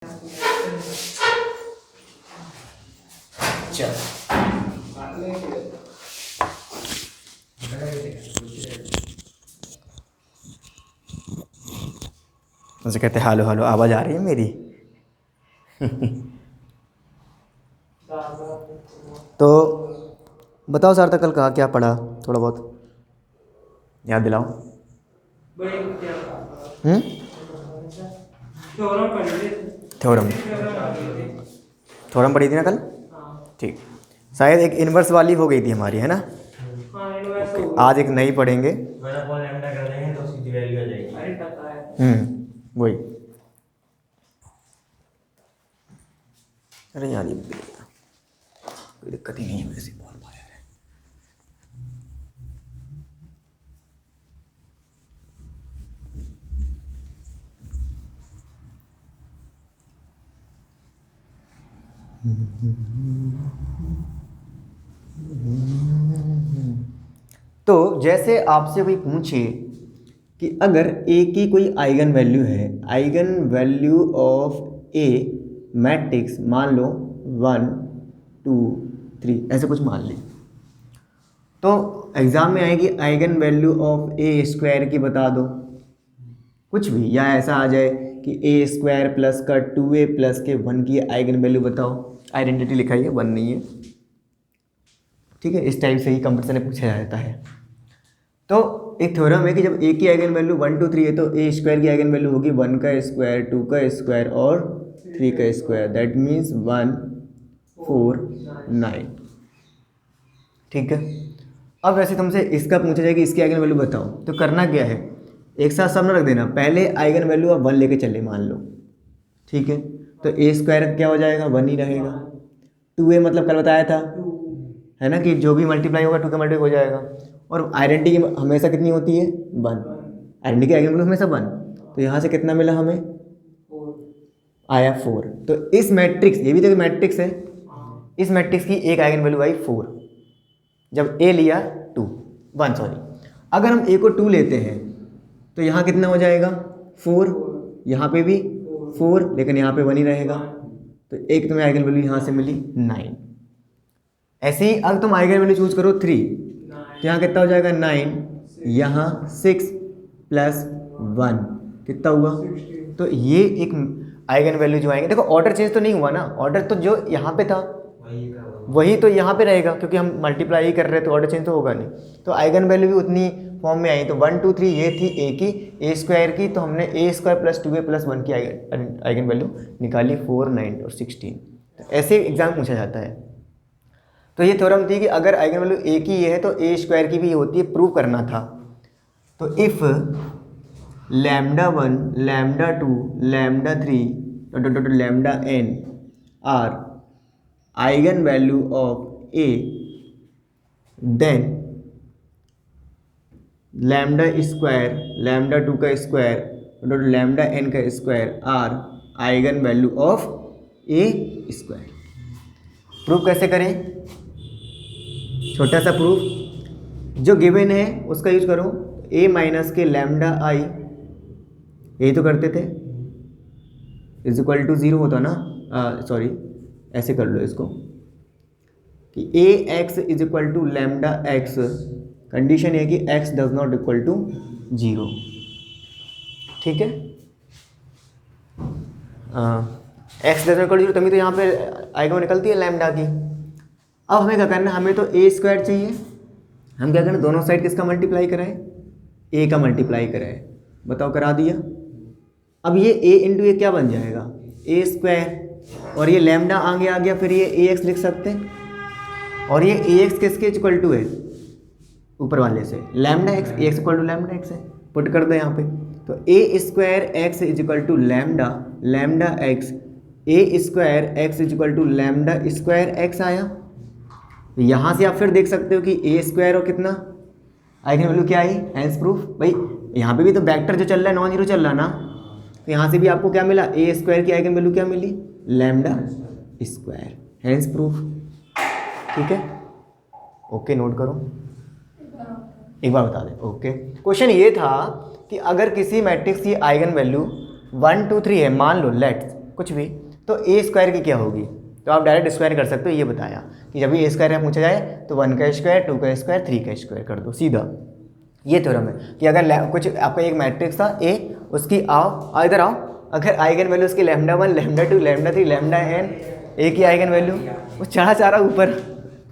चल उनसे कहते हेलो हेलो, आवाज़ आ रही है मेरी? तो बताओ सार्थक, कल कहाँ क्या पढ़ा, थोड़ा बहुत याद दिलाओ। थ्योरम थ्योरम पढ़ी थी ना कल? ठीक, शायद एक इनवर्स वाली हो गई थी हमारी, है ना? आज एक नई पढ़ेंगे। कर देंगे तो सीधी वैल्यू आ जाएगी। वही। अरे यार ये कोई दिक्कत ही नहीं है, वैसे बहुत भाया है। तो जैसे आपसे कोई पूछे कि अगर ए की कोई आइगन वैल्यू है, eigen value of A matrix, मान लो 1 2 3 ऐसे कुछ मान ली, तो एग्ज़ाम में आएगी eigen value of A square की बता दो, कुछ भी, या ऐसा आ जाए कि ए स्क्वायर प्लस का 2a प्लस के 1 की आइगन वैल्यू बताओ। आइडेंटिटी लिखाई है, 1 नहीं है, ठीक है? इस टाइप से ही कंपटीशन में पूछा जाता है। तो एक थ्योरम है कि जब ए की आइगन वैल्यू 1 2 3 है तो ए स्क्वायर की आइगन वैल्यू होगी 1 का स्क्वायर, 2 का स्क्वायर और 3 का स्क्वायर। That means 1 4 9। ठीक है? अब वैसे तुमसे इसका पूछा जाए कि इसकी आइगन वैल्यू बताओ, तो करना क्या है, एक साथ सब ना रख देना, पहले आइगन वैल्यू आप 1 लेके चले मान लो, ठीक है? तो ए स्क्वायर क्या हो जाएगा, 1 ही रहेगा। 2a मतलब कल बताया था, है ना, कि जो भी मल्टीप्लाई होगा 2 का मल्टीप्लाई हो जाएगा। और आइडेंटिटी हमेशा कितनी होती है, 1। आइडेंटिटी की आइगन वैल्यू हमेशा 1, तो यहाँ से कितना मिला हमें, आया 4। तो इस मैट्रिक्स, ये भी तो मैट्रिक्स है, इस मैट्रिक्स की एक आइगन वैल्यू आई 4, जब ए लिया 1 सॉरी। अगर हम ए को 2 लेते हैं तो यहाँ कितना हो जाएगा, 4, यहाँ पे भी 4, लेकिन यहाँ पे 1 ही रहेगा, तो एक तुम्हें आइगन वैल्यू यहाँ से मिली 9। ऐसे ही अगर तुम आइगन वैल्यू चूज करो 3, तो यहाँ कितना हो जाएगा 9, यहाँ 6 प्लस 1 कितना हुआ, तो ये एक आइगन वैल्यू जो आएंगे, देखो ऑर्डर चेंज तो नहीं हुआ ना, ऑर्डर तो जो यहाँ पे था वही तो यहाँ पे रहेगा, क्योंकि हम मल्टीप्लाई ही कर रहे हैं, तो ऑर्डर चेंज तो होगा नहीं। तो आइगन वैल्यू भी उतनी फॉर्म में आई, तो 1 2 3 ये थी ए की, ए स्क्वायर की, तो हमने ए स्क्वायर प्लस 2a प्लस 1 की आइगन वैल्यू निकाली 4 9 और 16। तो ऐसे एग्जाम पूछा जाता है। तो ये थ्योरम थी कि अगर आइगन वैल्यू ए की ये है तो ए स्क्वायर की भी ये होती है, प्रूव करना था। तो if λ1 λ2 λ3 lambda n are eigen value of A, then lambda square λ2 का स्क्वायर लैम्डा n का square are eigen value of A square. Proof कैसे करें, छोटा सा प्रूफ, जो गिवन है उसका यूज करो, a माइनस के लैम्डा आई, यही तो करते थे, इज इक्वल टू 0 होता ना, सॉरी ऐसे कर लो इसको कि A X is equal to lambda X, condition है कि x does not equal to 0, ठीक है? x does not equal to 0, तभी तो यहाँ पे आइगन निकलती है लैम्डा की। अब हमें क्या करना है, हमें तो ए स्क्वायर चाहिए, हम क्या करें, दोनों साइड किसका मल्टीप्लाई कराएं, ए का मल्टीप्लाई कराएं, बताओ करा दिया। अब ये a इंटू ए क्या बन जाएगा, ए स्क्वायर, और ये लैम्डा आगे आ गया, फिर ये ए एक्स लिख सकते हैं, और ये ए एक्स किसके इक्वल टू है, ऊपर वाले से lambda x, A x equal to lambda x है, पुट कर दो यहाँ पे, तो A square x is equal to lambda lambda x, A square x is equal to lambda square x आया। यहाँ से आप फिर देख सकते हो कि ए स्क्वायर और कितना आइगन वैल्यू क्या आई, हैंस प्रूफ। भाई यहाँ पे भी तो वेक्टर जो चल रहा है नॉन जीरो चल रहा ना, तो यहाँ से भी आपको क्या मिला, ए स्क्वायर की आइगन वैल्यू क्या मिली, लैम्डा स्क्वायर, हैंस प्रूफ। ठीक है, ओके, नोट करो, एक बार बता दें। ओके, क्वेश्चन ये था कि अगर किसी मैट्रिक्स की आइगन वैल्यू 1 2 3 है, मान लो लेट्स कुछ भी, तो ए स्क्वायर की क्या होगी, तो आप डायरेक्ट स्क्वायर कर सकते हो। ये बताया कि जब भी ए स्क्वायर पूछा जाए तो 1 का स्क्वायर, 2 का स्क्वायर, 3 का स्क्वायर कर दो सीधा। ये थ्योरम है कि अगर कुछ आपका एक मैट्रिक्स था ए, उसकी आओ इधर आओ, अगर आइगन वैल्यू उसकी lambda 1, lambda 2, lambda 3, lambda n, ए की आइगन वैल्यू, वो चढ़ा चाह रहा ऊपर।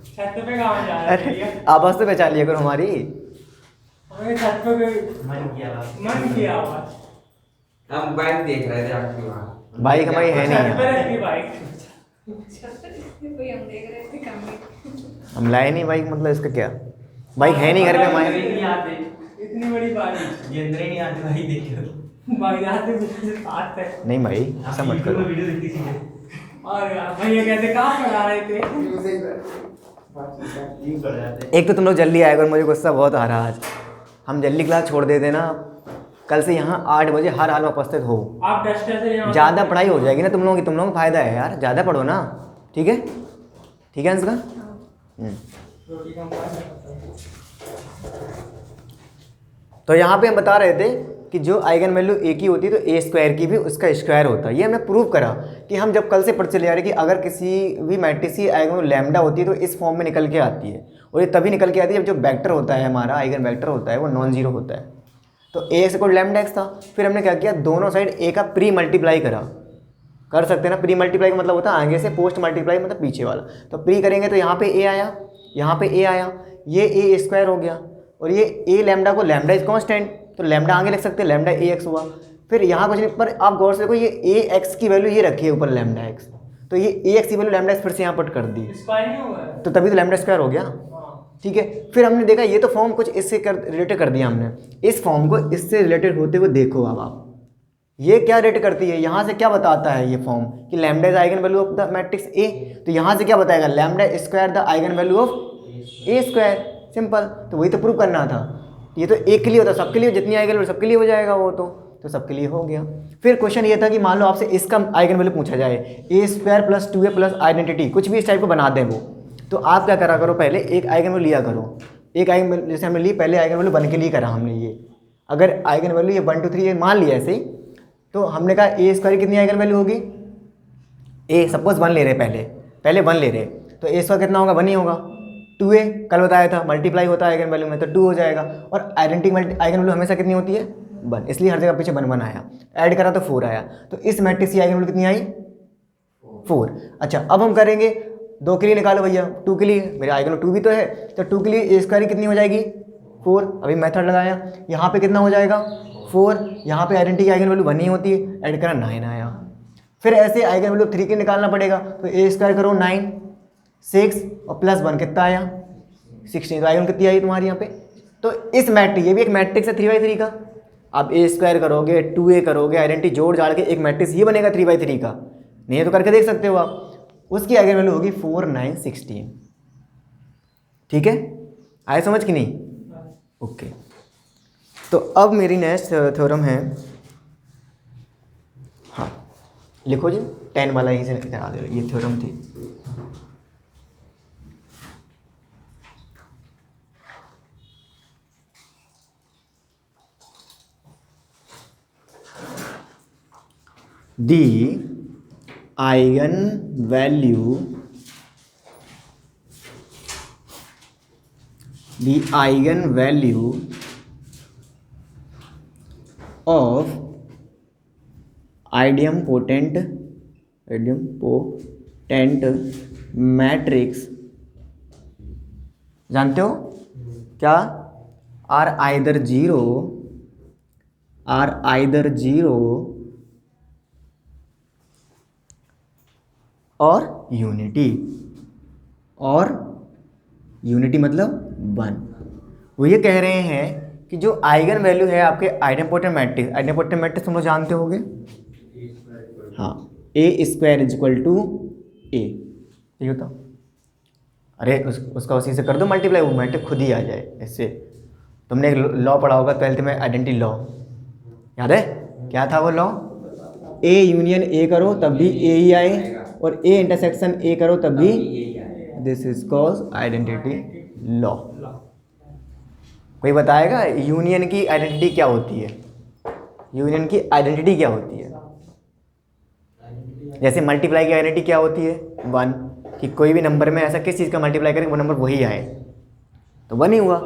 छत पे कहाँ जा रहा है? आवाज़ तो पहचान लिया करो हमारी। हमें छत पे मन किया हुआ। हम बाइक देख रहे थे आपकी वहाँ। बाइक हमारी है नहीं छत पे यार, रखी बाइक। कोई हम देख रहे थे कमरे। हम लाए नहीं बाइक, मतलब इसका क्या, बाइक है नहीं घर पे हमारे। नहीं आते, इतनी बड़ी बाइक ये अंदर ही नहीं आती भाई, देखियो। बाइक आते मुझसे साथ है। नहीं भाई ऐसा मत करो। वीडियो देखती थी। और यार भैया कहते कहाँ पढ़ा रहे थे? एक तो तुम लोग जल्दी आए और मुझे गुस्सा बहुत आ रहा है आज। हम जल्दी क्लास छोड़ देते ना, कल से यहाँ 8 बजे हर हाल में उपस्थित हो। आप डस्टर से यहाँ ज़्यादा पढ़ाई हो जाएगी ना तुम लोगों को फ़ायदा है यार, ज़्यादा पढ़ो ना, ठीक है, ठीक है अंशका। रोटी कम खाया। तो यहाँ पे हम बता रहे थे कि जो आइगन वैल्यू ए की होती है तो ए स्क्वायर की भी उसका स्क्वायर होता है। ये हमने प्रूव करा कि हम जब कल से पढ़ चले आ रहे कि अगर किसी भी मैट्रिक्स की आइगन वैल्यू लैम्डा होती है तो इस फॉर्म में निकल के आती है, और ये तभी निकल के आती है जब जो वेक्टर होता है हमारा आइगन वेक्टर होता है वो नॉन जीरो होता है। तो ए एक्स इक्वल लैम्डा एक्स था, फिर हमने क्या किया, दोनों साइड ए का प्री मल्टीप्लाई करा, कर सकते हैं ना, प्री मल्टीप्लाई का मतलब होता है आगे से पोस्ट मल्टीप्लाई मतलब पीछे वाला। तो प्री करेंगे तो यहाँ पे ए आया, यहाँ पे ए आया, ये ए स्क्वायर हो गया, और ये ए लैम्डा को लैम्डा इज कॉन्स्टेंट तो लैम्डा आगे लिख सकते हैं, लैम्डा ए एक्स हुआ। फिर यहाँ कुछ नहीं, पर आप गौर से देखो ये ए एक्स की वैल्यू ये रखी है ऊपर लैम्डा एक्स, तो ये ए एक्स की वैल्यू लैम्डा एक्स फिर से यहाँ पट कर दी, स्क्वायर नहीं हुआ है? तो तभी तो लैम्डा स्क्वायर हो गया, हाँ। ठीक है। फिर हमने देखा ये तो फॉर्म कुछ इससे रिलेटेड कर दिया हमने, इस फॉर्म को इससे रिलेटेड होते हुए देखो। अब आप ये क्या रिलेट करती है, यहाँ से क्या बताता है ये फॉर्म कि lambda is eigen value of the matrix A, तो यहाँ से क्या बताएगा, lambda square the eigen value of A square, simple. तो वही तो प्रूव करना था, ये तो एक के लिए होता, सबके लिए जितनी आइगन वैल्यू सबके लिए हो जाएगा वो तो सबके लिए हो गया। फिर क्वेश्चन ये था कि मान लो आपसे इसका आइगन वैल्यू पूछा जाए, A square plus 2a plus identity, कुछ भी इस टाइप को बना दें वो, तो आप क्या करा करो, पहले एक आइगन वैल्यू लिया करो, एक आइगन वैल्यू जैसे हमने ली, पहले आइगन वैल्यू 1 के लिए करा हमने ये, अगर आइगन वैल्यू ये 1 2 3 ये मान लिया ऐसे ही, तो हमने कहा ए स्क्वायर कितनी आइगन वैल्यू होगी, ए सपोज 1 ले रहे पहले 1 ले रहे, तो ए स्क्वायर कितना होगा, 1 ही होगा। 2a कल बताया था मल्टीप्लाई होता है आइगन वैल्यू में तो 2 हो जाएगा, और आइडेंटिटी आइगन वैल्यू हमेशा कितनी होती है, 1, इसलिए हर जगह पीछे 1 1 आया, ऐड करा तो 4 आया, तो इस मैट्रिक्स की आइगन वैल्यू कितनी आई, 4। अच्छा अब हम करेंगे 2 के लिए निकालो भैया, 2 के लिए मेरे आइगन वैल्यू 2 भी तो है, तो 2 के लिए ए स्क्वायर कितनी हो जाएगी, 4। अभी मेथड लगाया, यहाँ पे कितना हो जाएगा 4, यहाँ पे आइडेंटिटी की आइगन वैल्यू 1 ही होती है, ऐड करा 9 आया। फिर ऐसे आइगन वैल्यू 3 के निकालना पड़ेगा, तो ए स्क्वायर करो 9, 6 और प्लस 1 कितना आया 16, तो आइगन कितनी आई तुम्हारी यहाँ पे। तो इस मैट्रिक्स, ये भी एक मैट्रिक्स है 3/3 का, आप ए स्क्वायर करोगे 2a करोगे, आइडेंटिटी जोड़ जाड़ के एक मैट्रिक्स ये बनेगा 3/3 का, नहीं है तो करके देख सकते हो आप, उसकी आइगन वैल्यू होगी 4 9 16, ठीक है, आए समझ कि नहीं, ओके। तो अब मेरी नेक्स्ट थ्योरम है, हाँ लिखो जी, 10 वाला यहीं से करा दे, ये थ्योरम थी। The eigenvalue of idempotent matrix, जानते हो क्या, आर आइदर जीरो और यूनिटी मतलब 1। वो ये कह रहे हैं कि जो आइगन वैल्यू है आपके आइडेम्पोटेंट मैट्रिक्स तुम लोग जानते होगे, हाँ, ए स्क्वायर इज इक्वल टू ए, ये होता, अरे उसका उसी से कर दो मल्टीप्लाई, वो मैट्रिक्स खुद ही आ जाए। इससे तुमने एक लॉ पढ़ा होगा 12th में, आइडेंटिटी लॉ, याद है क्या था वो लॉ, ए यूनियन ए करो तब भी ए ही आए, और ए इंटरसेक्शन ए करो तब भी, this is called identity law. कोई बताएगा यूनियन की आइडेंटिटी क्या होती है, यूनियन की आइडेंटिटी क्या होती है, जैसे मल्टीप्लाई की आइडेंटिटी क्या होती है 1, कि कोई भी नंबर में ऐसा किस चीज़ का मल्टीप्लाई करें वो नंबर वही आए, तो 1 ही हुआ।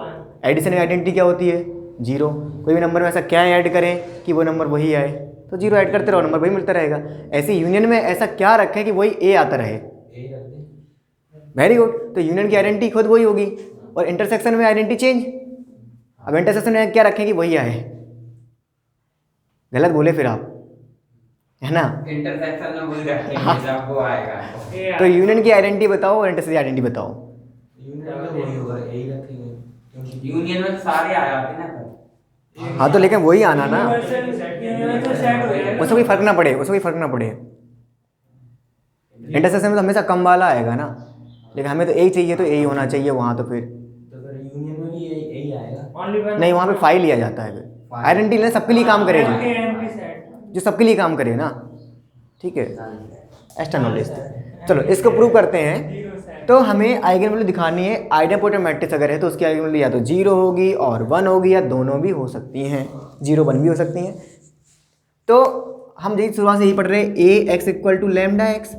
एडिशन की आइडेंटिटी क्या होती है 0, कोई भी नंबर में ऐसा क्या ऐड करें कि वो नंबर वही आए, तो 0 ऐड करते रहो नंबर वही मिलता रहेगा। ऐसे यूनियन में ऐसा क्या रखें कि वही ए आता रहे, वेरी गुड। तो यूनियन की आइडेंटिटी खुद वही होगी, और इंटरसेक्शन में आइडेंटिटी चेंज। अब इंटरसेक्शन में क्या रखें कि वही आए, गलत बोले फिर आप, है ना। इंटरसेक्शन में वही रखेंगे जब वो आएगा। तो यूनियन की आइडेंटिटी बताओ और इंटरसेक्शन की आइडेंटिटी बताओ। यूनियन तो वही होगा, यही रखेंगे, क्योंकि यूनियन में तो सारे आ जाते हैं ना। हाँ तो लेकिन वही आना ना, यूनिवर्सल सेट हो जाएगा। उसमें कोई फर्क ना पड़े, उसमें कोई फर्क ना पड़े। इंटरसेक्शन में तो हमेशा कम वाला आएगा ना, लेकिन हमें तो ए चाहिए तो ए होना चाहिए वहाँ, तो फिर यूनियन में भी यही आएगा। नहीं, वहाँ पे फाइल लिया जाता है, फिर आइडेंटिटी लेना सबके लिए काम करेगा, जो सबके लिए काम करे ना, ठीक है। Extra knowledge. चलो इसको प्रूव करते हैं। तो हमें आइगन वैल्यू दिखानी है, आइडेंटिटी मैट्रिक्स अगर है तो उसकी आइगन वैल्यू या तो 0 होगी और 1 होगी, या दोनों भी हो सकती हैं, 0 1 भी हो सकती हैं। तो हम यही शुरुआत से यही पढ़ रहे हैं, A x equal to lambda x.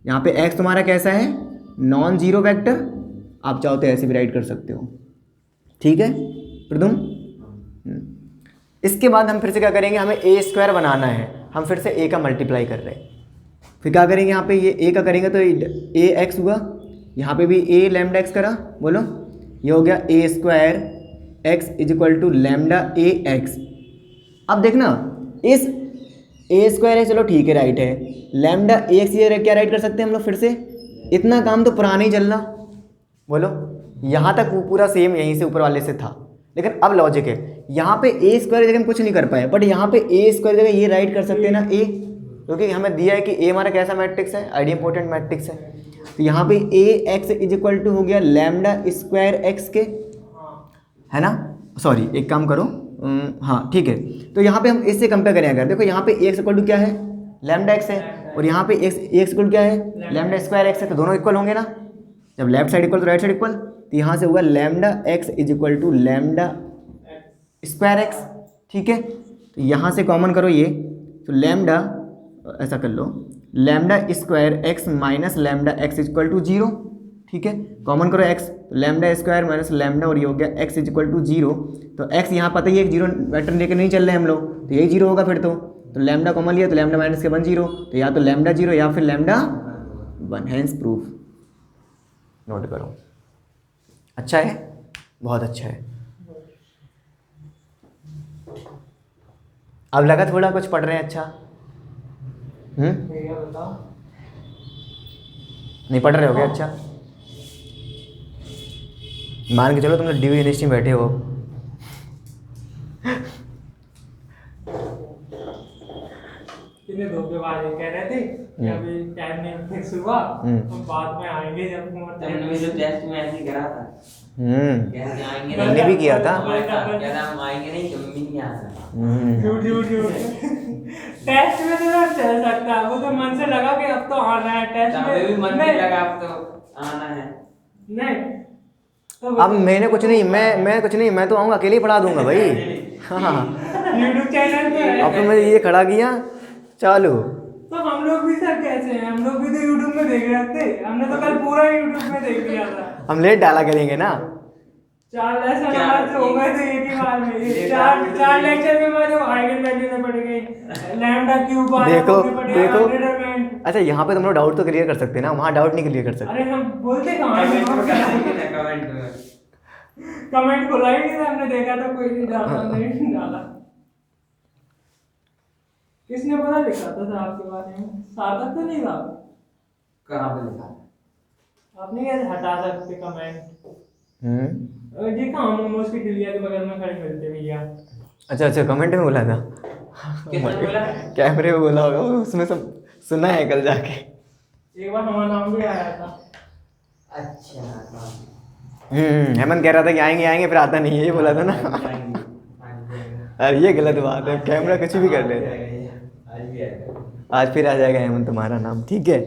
यहाँ पे एक्स तुम्हारा कैसा है, नॉन जीरो वेक्टर, आप चाहो तो ऐसे भी राइट कर सकते हो, ठीक है प्रदुम। इसके बाद हम फिर से क्या करेंगे, हमें ए स्क्वायर बनाना है, हम फिर से ए का मल्टीप्लाई कर रहे हैं। फिर क्या करेंगे, यहाँ पे ये ए का करेंगे तो ए एक्स हुआ, यहाँ पे भी ए लैम्डा एक्स करा, बोलो ये हो गया A square x is equal to lambda A x. अब देखना इस ए स्क्वायर है, चलो ठीक है राइट है, लैम्डा ए एक्स ये क्या राइट कर सकते हैं हम लोग फिर से, इतना काम तो पुराना ही चल रहा, बोलो यहाँ तक पूरा सेम यहीं से ऊपर वाले से था, लेकिन अब लॉजिक है यहाँ पे ए स्क्वायर जगह हम कुछ नहीं कर पाए, बट यहाँ पे ए स्क्वायर जगह ये राइट कर सकते हैं ना ए, क्योंकि हमें दिया है कि ए हमारा कैसा मैट्रिक्स है, आइडियम्पोर्टेंट मैट्रिक्स है। तो यहाँ पे ए एक्स इज इक्वल टू हो गया लैम्डा स्क्वायर एक्स के, है ना, सॉरी एक काम करो, हाँ ठीक है। तो यहाँ पे हम इससे कंपेयर करें, अगर देखो यहाँ पे एक्स इक्वल टू क्या है, लैम्डा एक्स है, और यहाँ पे एक्स इक्वल क्या है, लैम्डा स्क्वायर एक्स है, तो दोनों इक्वल होंगे ना, जब लेफ्ट साइड इक्वल तो राइट साइड इक्वल, तो यहाँ से होगा lambda x is equal to lambda square x, ठीक है। तो यहाँ से कॉमन करो ये, तो लैम्डा ऐसा कर लो, lambda square x minus lambda x is equal to 0, ठीक है। कॉमन करो एक्स, तो लैम्डा स्क्वायर माइनस लैम्डा, और ये हो गया एक्स इज इक्वल टू 0। तो एक्स यहाँ पता ही है 0 वेक्टर लेकर नहीं चल रहे हम लोग, तो यही 0 होगा फिर तो लैम्डा कॉमन लिया तो लैम्डा माइनस के 1 0, तो या तो लैम्डा 0 या फिर लैम्डा 1, हैंस प्रूफ। नोट करो, अच्छा है, बहुत अच्छा है। अब लगा थोड़ा कुछ पढ़ रहे हैं, अच्छा नहीं पढ़ रहे हो क्या, अच्छा मान के चलो तुम लोग ड्यू यूनिवर्सिटी में बैठे हो, कितने धोखेबाज कह रहे थे कि अभी टाइम नहीं फिक्स हुआ, तो बाद में आएंगे जब तुमने जो टेस्ट में ऐसे ही करा था, कैसे आएंगे, मैंने भी किया था, क्या नाम आएंगे नहीं, तुम भी नहीं आ सकते, झूठ झूठ झूठ। टेस्ट में तो ना चल सकता है, वो तो मन से लगा कि अब तो आना है टेस्ट में, भी मन में लगा अब तो आना है, नहीं तो अब मैंने कुछ नहीं, मैं कुछ नहीं, मैं तो आऊँगा अकेले ही पढ़ा दूंगा भाई, हाँ यूट्यूब चैनल पे अब तो मैं ये खड़ा किया चालू। तो हम लोग भी सर कैसे हैं, हम लोग भी तो यूट्यूब में देख रहे थे, हमने तो कल पूरा यूट्यूब में देख लिया था, हम लेट डाला करेंगे ना, 4 लेसन हमारे हो गए थे एक ही बार में, चार लेक्चर में मैं जो आइगन वैल्यू में पड़ गई, लैम्डा क्यूब देखो अच्छा यहाँ पे तुम लोग डाउट तो क्लियर कर सकते हैं ना, वहाँ डाउट नहीं क्लियर कर सकते। अरे हम बोलते कहाँ हैं, कमेंट खोला ही नहीं था हमने, देखा तो कोई नहीं डाला, नहीं डाला। किसने पता लिखा था सर आपके बारे में, सार्थक तो नहीं था, कहाँ पे लिखा, आपने कैसे हटा सकते कमेंट, जी कहाँ मोमोज की ठिलिया के बगल में खड़े मिलते भैया। अच्छा कमेंट में बोला था, कैमरे में बोला होगा, उसमें सब सुना है कल जाके, एक बार हमारा नाम भी आया था। अच्छा हेमंत कह रहा था कि आएंगे आएंगे फिर आता नहीं है, ये बोला था ना। अरे ये गलत बात है, कैमरा कुछ भी कर लेता है, आज फिर आ जाएगा हेमंत तुम्हारा नाम, ठीक है।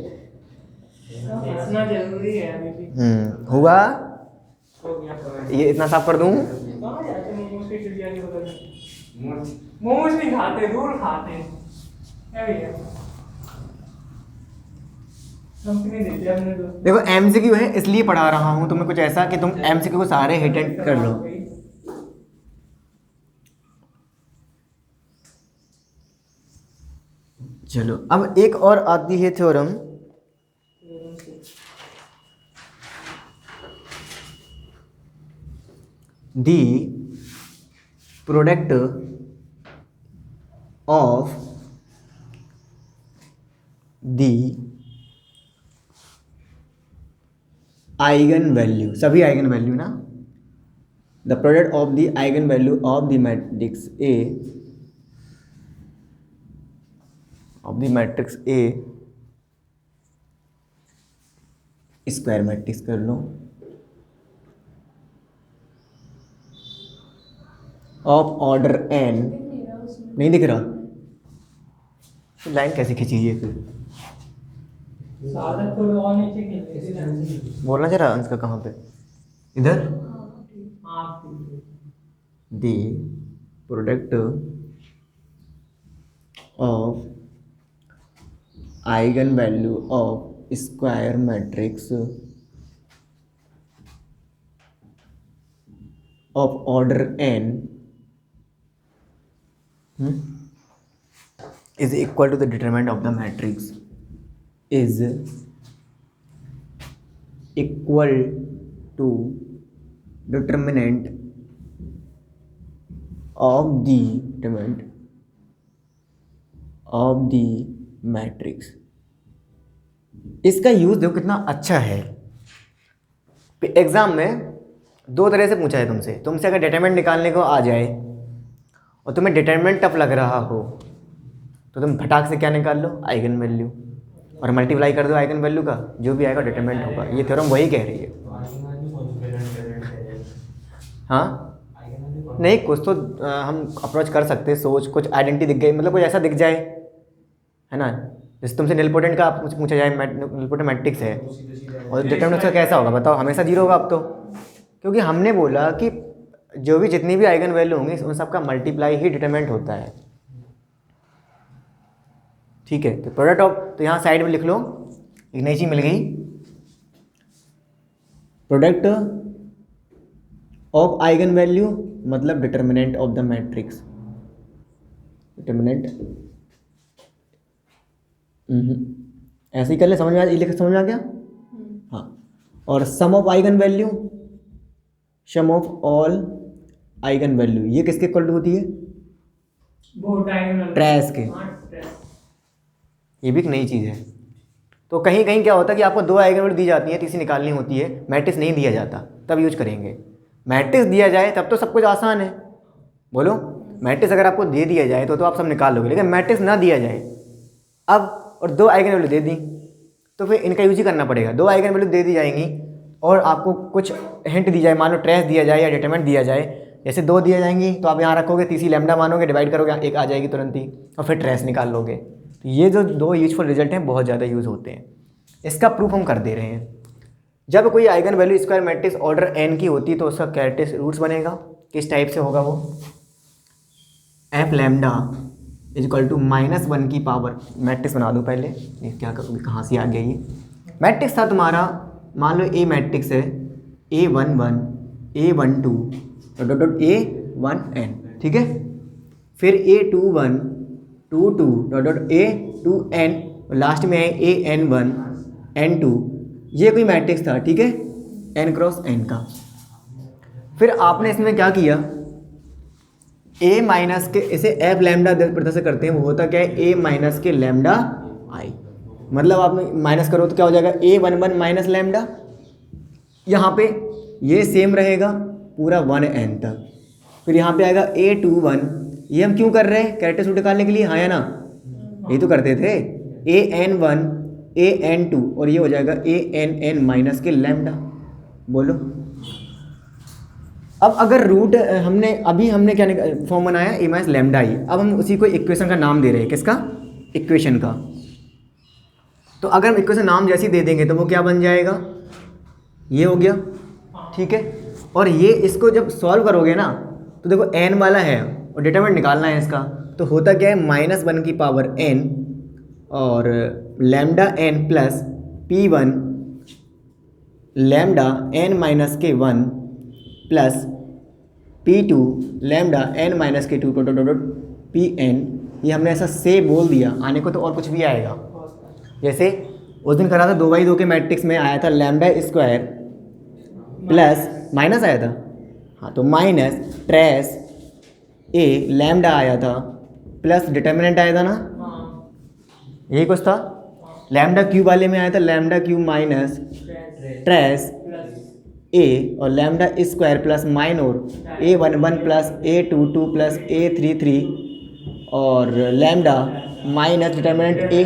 हंसना जरूरी है अभी भी। हुआ हो गया, ये इतना साफ कर दूं, कहाँ जाते मोमोज की ठिलिया के बगल में, मोमोज नहीं खाते, दूर खाते हैं, क्या भैया कंपनी देते हैं अपने दोस्त। देखो एमसीक्यू है इसलिए पढ़ा रहा हूँ तुम्हें कुछ ऐसा कि तुम एमसीक्यू को सारे हिट एंड कर लो। चलो अब एक और आती है theorem, the product of the eigen value, सभी आइगन वैल्यू ना, the product of the eigen value of the matrix A, of the matrix A square matrix कर लो, ऑफ ऑर्डर एन, नहीं दिख रहा तो लाइन कैसे खींची है फिर, सादत थोड़ा और नीचे खींच बोलना जरा इसका कहाँ पे, इधर, आप the product of eigen value of square matrix of order N is equal to the determinant of the matrix, is equal to determinant of the determinant of the matrix। इसका यूज देखो कितना अच्छा है। एग्जाम में दो तरह से पूछा है तुमसे अगर डिटरमिनेंट निकालने को आ जाए और तुम्हें डिटरमिनेंट टफ लग रहा हो तो तुम फटाक से क्या निकाल लो, आइगन वैल्यू, और मल्टीप्लाई कर दो आइगन वैल्यू का, जो भी आएगा डिटरमिनेंट होगा। ये थ्योरम वही कह रही है। हाँ नहीं, कुछ तो हम अप्रोच कर सकते हैं, सोच कुछ आइडेंटिटी दिख गई, मतलब कुछ ऐसा दिख जाए, है ना। जैसे तुमसे निलपोटेंट का पूछा जाए, निलपोटेंट मैट्रिक्स है और डिटरमिनेंट का कैसा होगा बताओ, हमेशा जीरो होगा अब तो, क्योंकि हमने बोला कि जो भी जितनी भी आइगन वैल्यू होंगी उन सबका मल्टीप्लाई ही डिटरमिनेंट होता है। ठीक है, तो प्रोडक्ट ऑफ, तो यहाँ साइड में लिख लो, एक नई चीज मिल गई, प्रोडक्ट ऑफ आइगन वैल्यू मतलब determinant of the matrix, determinant ऐसे ही कर ले, समझ में आ, समझ में आ गया। हाँ, और sum of eigen value, sum of all eigen value, ये किसके इक्वल टू होती है, वो डायगोनल ट्रेस के। ये भी एक नई चीज़ है। तो कहीं कहीं क्या होता है कि आपको दो आइगन वैल्यू दी जाती है, तीसरी निकालनी होती है, मैट्रिक्स नहीं दिया जाता, तब यूज करेंगे। मैट्रिक्स दिया जाए तब तो सब कुछ आसान है, बोलो। मैट्रिक्स अगर आपको दे दिया जाए तो आप सब निकाल लोगे, लेकिन मैट्रिक्स ना दिया जाए अब और दो आइगन वैल्यू दे दी तो फिर इनका यूज ही करना पड़ेगा। दो आइगन वैल्यू दे दी जाएंगी और आपको कुछ हिंट दी जाए, मान लो ट्रेस दिया जाए या डिटरमिनेंट दिया जाए, जैसे दो दिया जाएंगी तो आप यहाँ रखोगे, तीसरी लैम्डा मानोगे, डिवाइड करोगे, एक आ जाएगी तुरंत ही, और फिर ट्रेस निकाल लोगे। तो ये जो दो यूजफुल रिजल्ट हैं बहुत ज़्यादा यूज़ होते हैं। इसका प्रूफ हम कर दे रहे हैं। जब कोई eigen value square matrix order N की होती है तो उसका कैरेक्टरिस्टिक रूट्स बनेगा, किस टाइप से होगा वो, F lambda is equal to -1 की पावर, मैट्रिक्स बना दो पहले, ये क्या करोगे, कहाँ से आ गया ये मैट्रिक्स था तुम्हारा, मान लो ए मैट्रिक्स है, A11 A12 डॉट A1n, ठीक है, फिर A21 22 डॉट A2n, लास्ट में है AN1 N2, ये कोई मैट्रिक्स था, ठीक है, n क्रॉस n का। फिर आपने इसमें क्या किया, a माइनस के, इसे एफ लैम्डा प्रदर्शित करते हैं, वो होता क्या है, a माइनस के लैम्डा आई, मतलब आप माइनस करो तो क्या हो जाएगा, A11 माइनस लैम्डा, यहाँ पे ये सेम रहेगा पूरा 1n तक। फिर यहाँ पे आएगा A21, ये हम क्यों कर रहे हैं, कैरेक्टरिस्टिक रूट निकालने के लिए, हाँ या ना, ये तो करते थे, AN1 AN2 और ये हो जाएगा ANN माइनस के लैम्डा। बोलो अब अगर रूट हमने क्या फॉर्म बनाया, ए माइनस लैम्डा ही, अब हम उसी को इक्वेशन का नाम दे रहे हैं, किसका, इक्वेशन का। तो अगर हम इक्वेशन नाम जैसे ही दे देंगे तो वो क्या बन जाएगा, ये हो गया, ठीक है। और ये इसको जब सॉल्व करोगे ना तो देखो n वाला है और डिटरमिनेंट निकालना है इसका, तो होता क्या है, -1 की पावर n और lambda n plus P1 lambda n minus के 1 plus P2 lambda n minus के 2 Pn, ये हमने ऐसा से बोल दिया, आने को तो और कुछ भी आएगा। जैसे उस दिन करा था 2/2 के मैट्रिक्स में आया था लैम्डा स्क्वायर प्लस माइनस आया था, हाँ तो माइनस ट्रेस ए लैम्डा आया था प्लस डिटर्मिनेंट आया था ना, यही कुछ था। लैम्डा क्यूब वाले में आया था लैम्डा क्यूब माइनस ट्रेस ए और lambda square plus minor A11 plus A22 plus A33 और लैम्डा माइनस डिटर्मिनेंट ए।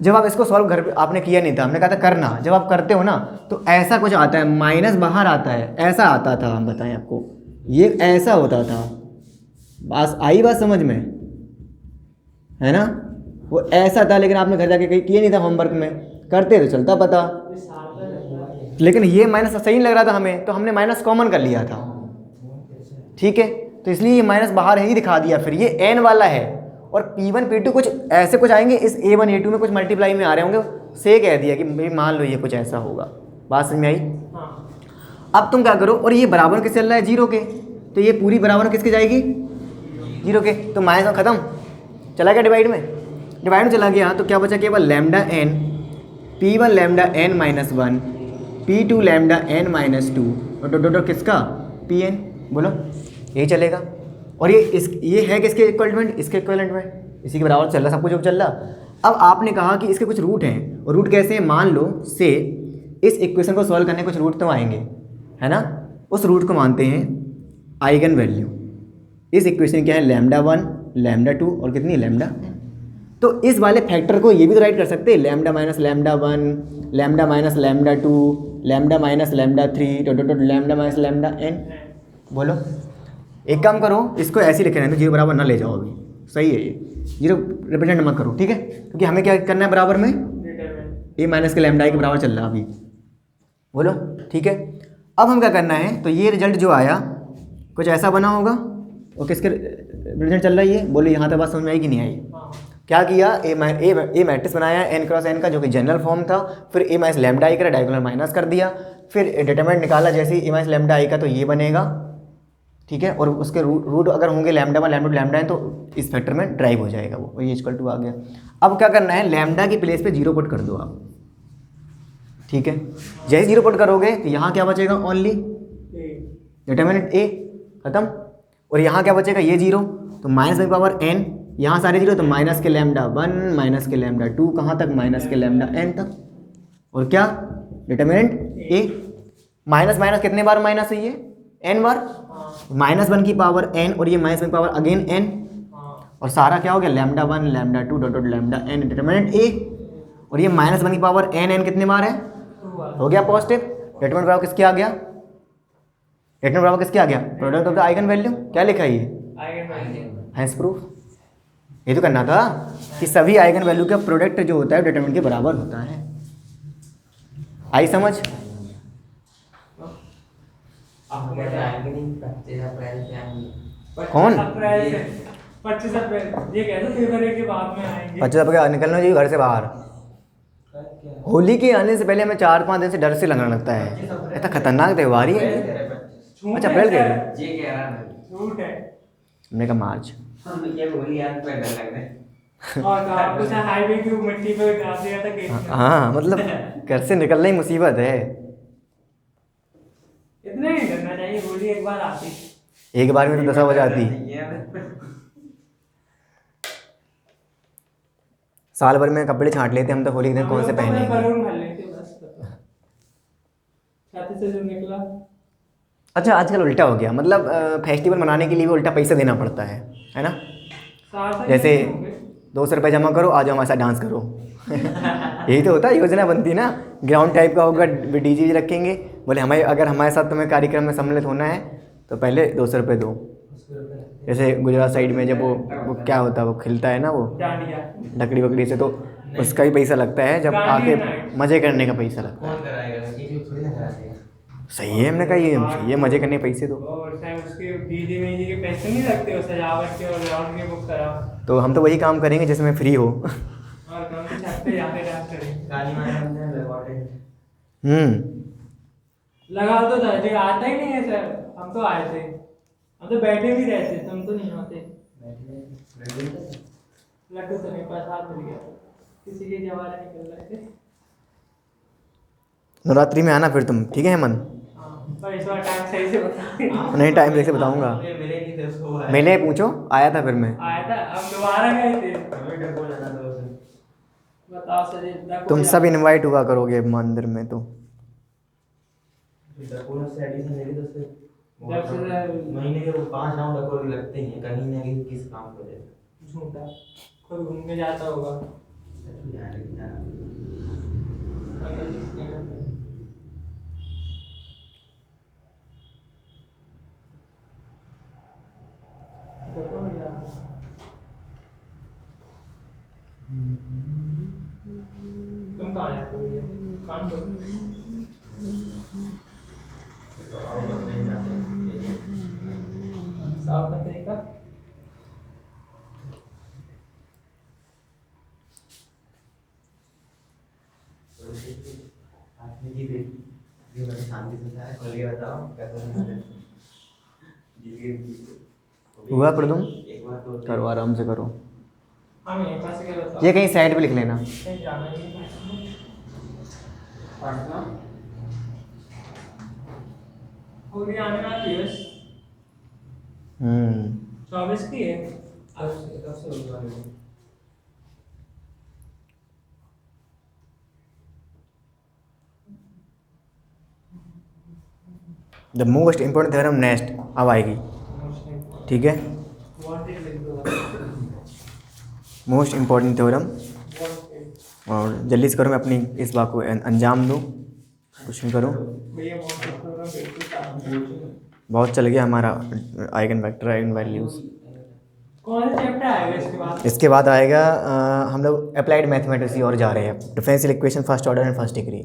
जब आप इसको सॉल्व घर पे आपने किया नहीं था, हमने कहा था करना, जब आप करते हो ना तो ऐसा कुछ आता है, माइनस बाहर आता है, ऐसा आता था, हम बताएं आपको, ये ऐसा होता था। बस आई बात समझ में, है ना, वो ऐसा था, लेकिन आपने घर जाके किया नहीं था, होमवर्क में करते तो चलता पता, लेकिन ये माइनस सही नहीं लग रहा था हमें, तो हमने माइनस कॉमन कर लिया था, ठीक है, तो इसलिए ये माइनस बाहर ही दिखा दिया। फिर ये n वाला है और P1 P2 कुछ ऐसे कुछ आएंगे, इस A1 A2 में कुछ मल्टीप्लाई में आ रहे होंगे, से कह दिया कि भाई मान लो ये कुछ ऐसा होगा। बात समझ में आई? अब तुम क्या करो, और ये बराबर किस चल रहा है 0 के, तो ये पूरी बराबर किसके जाएगी 0 के, तो माइनस में ख़त्म, चला गया डिवाइड में चला गया, तो क्या बचा केवल lambda n, P1 lambda n minus 1, P2 lambda n minus 2 और डॉट किसका Pn, बोलो यही चलेगा। और ये है किसके इक्वलेंट, इसके इक्वलेंट में, इसी के बराबर चल रहा, सब कुछ चल रहा। अब आपने कहा कि इसके कुछ रूट हैं, और रूट कैसे हैं, मान लो से इस इक्वेशन को सॉल्व करने कुछ रूट तो आएंगे, है ना, उस रूट को मानते हैं आइगन वैल्यू। इस इक्वेशन क्या है, लैम्डा 1 लैम्डा 2 और कितनी लैम्डा, तो इस वाले फैक्टर को ये भी तो राइट कर सकते हैं, lambda minus lambda 1 lambda minus lambda 2 lambda minus lambda 3 dot lambda minus lambda n। बोलो एक काम करो, इसको ऐसे ही लिखे रहने दो, 0 बराबर ना ले जाओ अभी, सही है ये 0 रिप्रेजेंट मत करो, ठीक है, क्योंकि हमें क्या करना है बराबर में a माइनस के लैम्डा के बराबर चल रहा है अभी, बोलो ठीक है। अब हम क्या करना है, तो ये रिजल्ट जो आया कुछ ऐसा बना होगा, और किसके रिजल्ट चल रहा है ये, बोलो यहाँ तक बात समझ में आई कि नहीं आई? क्या किया, ए मैट्रिक्स बनाया n क्रॉस n का, जो कि जनरल फॉर्म था, फिर a माइनस लैम्डा आई का डायगोनल माइनस कर दिया, फिर डिटरमिनेंट निकाला जैसे a माइनस लैम्डा आई का, तो ये बनेगा, ठीक है, और उसके रूट अगर होंगे लैम्डा 1 लैम्डा 2 लैम्डा n, तो इस फैक्टर में ड्राइव हो जाएगा वो, ये इक्वल टू आ गया। अब क्या करना है, लैम्डा की प्लेस पे 0 पुट कर दो आप, ठीक है, जैसे 0 पुट करोगे तो यहाँ क्या बचेगा, ओनली डिटरमिनेंट a खत्म, और यहाँ क्या बचेगा, ये 0, तो माइनस की पावर n, यहाँ सारे 0, तो माइनस के लैम्डा 1 माइनस के लैम्डा 2 कहाँ तक, माइनस के लैम्डा n तक, और क्या डिटरमिनेंट a, माइनस माइनस कितने बार माइनस है ये, n बार, माइनस 1 की पावर n और ये माइनस 1 की पावर अगेन n, और सारा क्या हो गया, lambda 1 lambda 2 dot lambda n determinant a, और ये माइनस 1 की पावर n कितने बार है, हो गया पॉजिटिव, डिटरमिनेंट बराबर किसके आ गया, डिटरमिनेंट बराबर किसके आ गया, product of the eigen value, क्या लिखा है ये, हैंस प्रूफ। ये तो करना था कि सभी आइगन वैल्यू का प्रोडक्ट जो होता है डिटरमिनेंट के बराबर होता है, आई समझ? कौन 25 अप्रैल, ये कह दो पेपर के बाद में आएंगे, 25 अप्रैल निकलना चाहिए घर से बाहर। होली के आने से पहले हमें 4-5 दिन से डर से लगने लगता है, ऐसा खतरनाक त्यौहार ही है। अच्छा अप्रैल कह रहे, ये कह रहा है झूठ है, हमने कहा मार्च। ये होली यार पे डर लग रहा है। और आपको शायद हाईवे की मिट्टी पे डाल दिया था केक में। हाँ मतलब घर से निकलना ही मुसीबत है, इतना ही करना चाहिए, होली एक बार आती, एक बार में तो 10 हो जाती, साल भर में कपड़े छांट लेते हम तो, होली के दिन कौन से पहनेंगे। बलून भर लेते बस, छाती से जो निकला। अच्छा आजकल उल्टा हो गया, मतलब फेस्टिवल मनाने के लिए भी उल्टा पैसा देना पड़ता है ना, जैसे 200 रुपये जमा करो, आ जाओ हमारे साथ डांस करो यही तो होता है, योजना बनती है ना, ग्राउंड टाइप का होगा, डीजे रखेंगे, बोले हमारे अगर हमारे साथ तुम्हें कार्यक्रम में सम्मिलित होना है तो पहले 200 रुपये दो। जैसे गुजरात साइड में जब वो क्या होता है, वो खिलता है ना वो लकड़ी वकड़ी से, तो उसका भी पैसा लगता है, जब आके मज़े करने का पैसा लगता है। सही है, हमने कहा ये सही है, मज़े करने के पैसे दो, और उसके डीजे वीजे के पैसे नहीं लगते, सजावट के और ग्राउंड के बुक करा। तो हम तो वही काम करेंगे जिसमें फ्री हो और कौन से छत पे जाके डांस करें। काली माता ने लगवाते हैं। लगा तो था जी, आता ही नहीं है सर। हम तो आए थे, हम तो बैठे भी रहते, तुम तो नहीं होते। लड्डू तो नहीं, प्रसाद मिल गया, किसी के जवारे निकल रहे थे। नवरात्रि में आना फिर तुम, ठीक है हेमंत? हाँ, पर इस बार टाइम सही से बता। नहीं, टाइम सही से बताऊंगा। मिले नहीं थे उसको। मैंने पूछो, आया था फिर मैं। आया था, अब दोबारा गए थे। हमें डब्बो जाना था उसे। बताओ सर, इतना तुम कोई सब इनवाइट हुआ करोगे मंदिर में तो। डब्बो से एडिशन लेके तो फिर जब से महीने के 5 राउंड डब्बो लगते ही हैं, कहीं ना कहीं किस काम को दे। झूठा कोई घूम के जाता होगा। तुम कहाँ जाते हो? काम करो। साफ करने का आपने जी भी मैंने शांति से बताया, खोल के बताओ कैसे हुआ प्रदुम? एक बार तो करो, आराम से करो। हम यहीं पास के बताओ। ये कहीं साइड पे लिख लेना। कहीं जाना ही नहीं। पढ़ना पूरी आने वाली है। 24 की है। कब से होने वाली है? The most important theorem next अब आएगी, ठीक है? Most important theorem. और जल्दी से करो, मैं अपनी इस बात को अंजाम दूँ, कुछ नहीं करो। बहुत चल गया हमारा आइगन वेक्टर, आइगन वैल्यूज़। कौन सा चैप्टर आएगा इसके बाद? इसके बाद आएगा हम लोग अप्लाइड मैथमेटिक्स की ओर जा रहे हैं। Differential equation first order and first degree,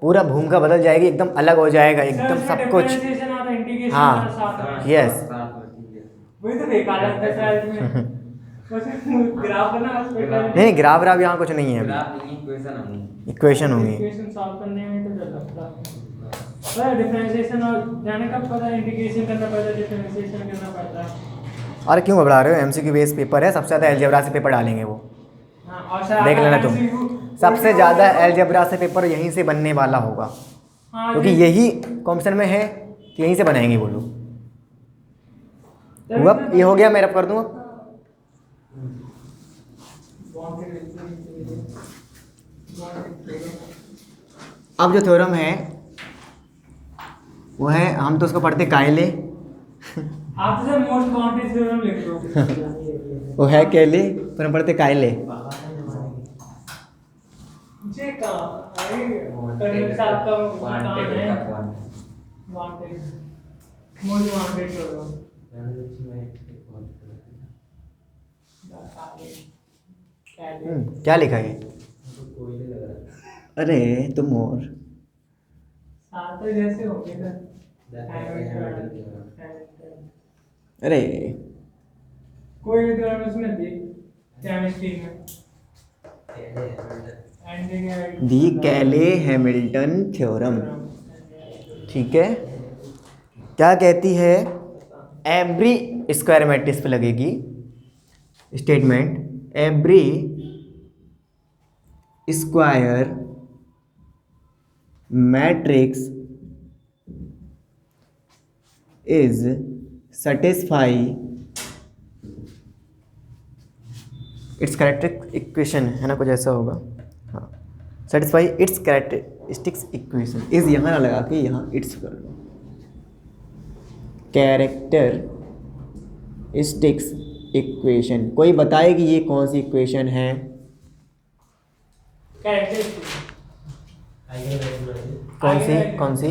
पूरा भूमिका बदल जाएगी, एकदम अलग हो जाएगा, एकदम सब कुछ। हाँ, यस। वही तो बेकार लगता है ट्वेल्थ में। ग्राफ बना उस पे कर। नहीं, ग्राफ यहाँ कुछ नहीं है अभी, ग्राफ नहीं, इक्वेशन होंगी। इक्वेशन होंगी। इक्वेशन सॉल्व करने में तो डर लगता है। पर डिफरेंशिएशन और जाने कब पता, इंटीग्रेशन करना पड़ता है, डिफरेंशिएशन करना पड़ता है। अरे क्यों घबरा रहे हो? एमसीक्यू बेस पेपर है, सबसे ज़्यादा अलजेब्रा से पेपर डालेंगे वो, हाँ, और सर देख लेना तुम। सबसे ज़्यादा अलजेब्रा से पेपर यहीं से बनने वाला होगा, हाँ, क्योंकि यही कॉम्पिटिशन में है, तो यहीं से बनाएंगे वो लोग। हुआ, ये हो गया, मैं रब कर दूँ अब। अब जो थ्योरम है वो है, हम तो उसको पढ़ते कायले। आप तो सर मोस्ट वांटेड थ्योरम लिख दो। वो है केले, पर हम पढ़ते कायले। जे का कर्नल साहब का काम है वांटेड, मोस्ट वांटेड थ्योरम। क्या लिखा है? अरे तुम और साथ जैसे हो गए सर। अरे कोई भी थ्योरम उसमें थी केमिस्ट्री में। दी कैले हैमिल्टन थ्योरम, ठीक है? क्या कहती है? एवरी स्क्वायर मैट्रिक्स पे लगेगी statement, every square matrix is satisfy it's characteristic equation, है ना, कुछ ऐसा होगा। हाँ, satisfy it's characteristics equation. Is यहाँ ना लगा के यहाँ इट्स कर लो। कैरेक्टरिस्टिक्स इक्वेशन, कोई बताए कि ये कौन सी इक्वेशन है? कौन सी?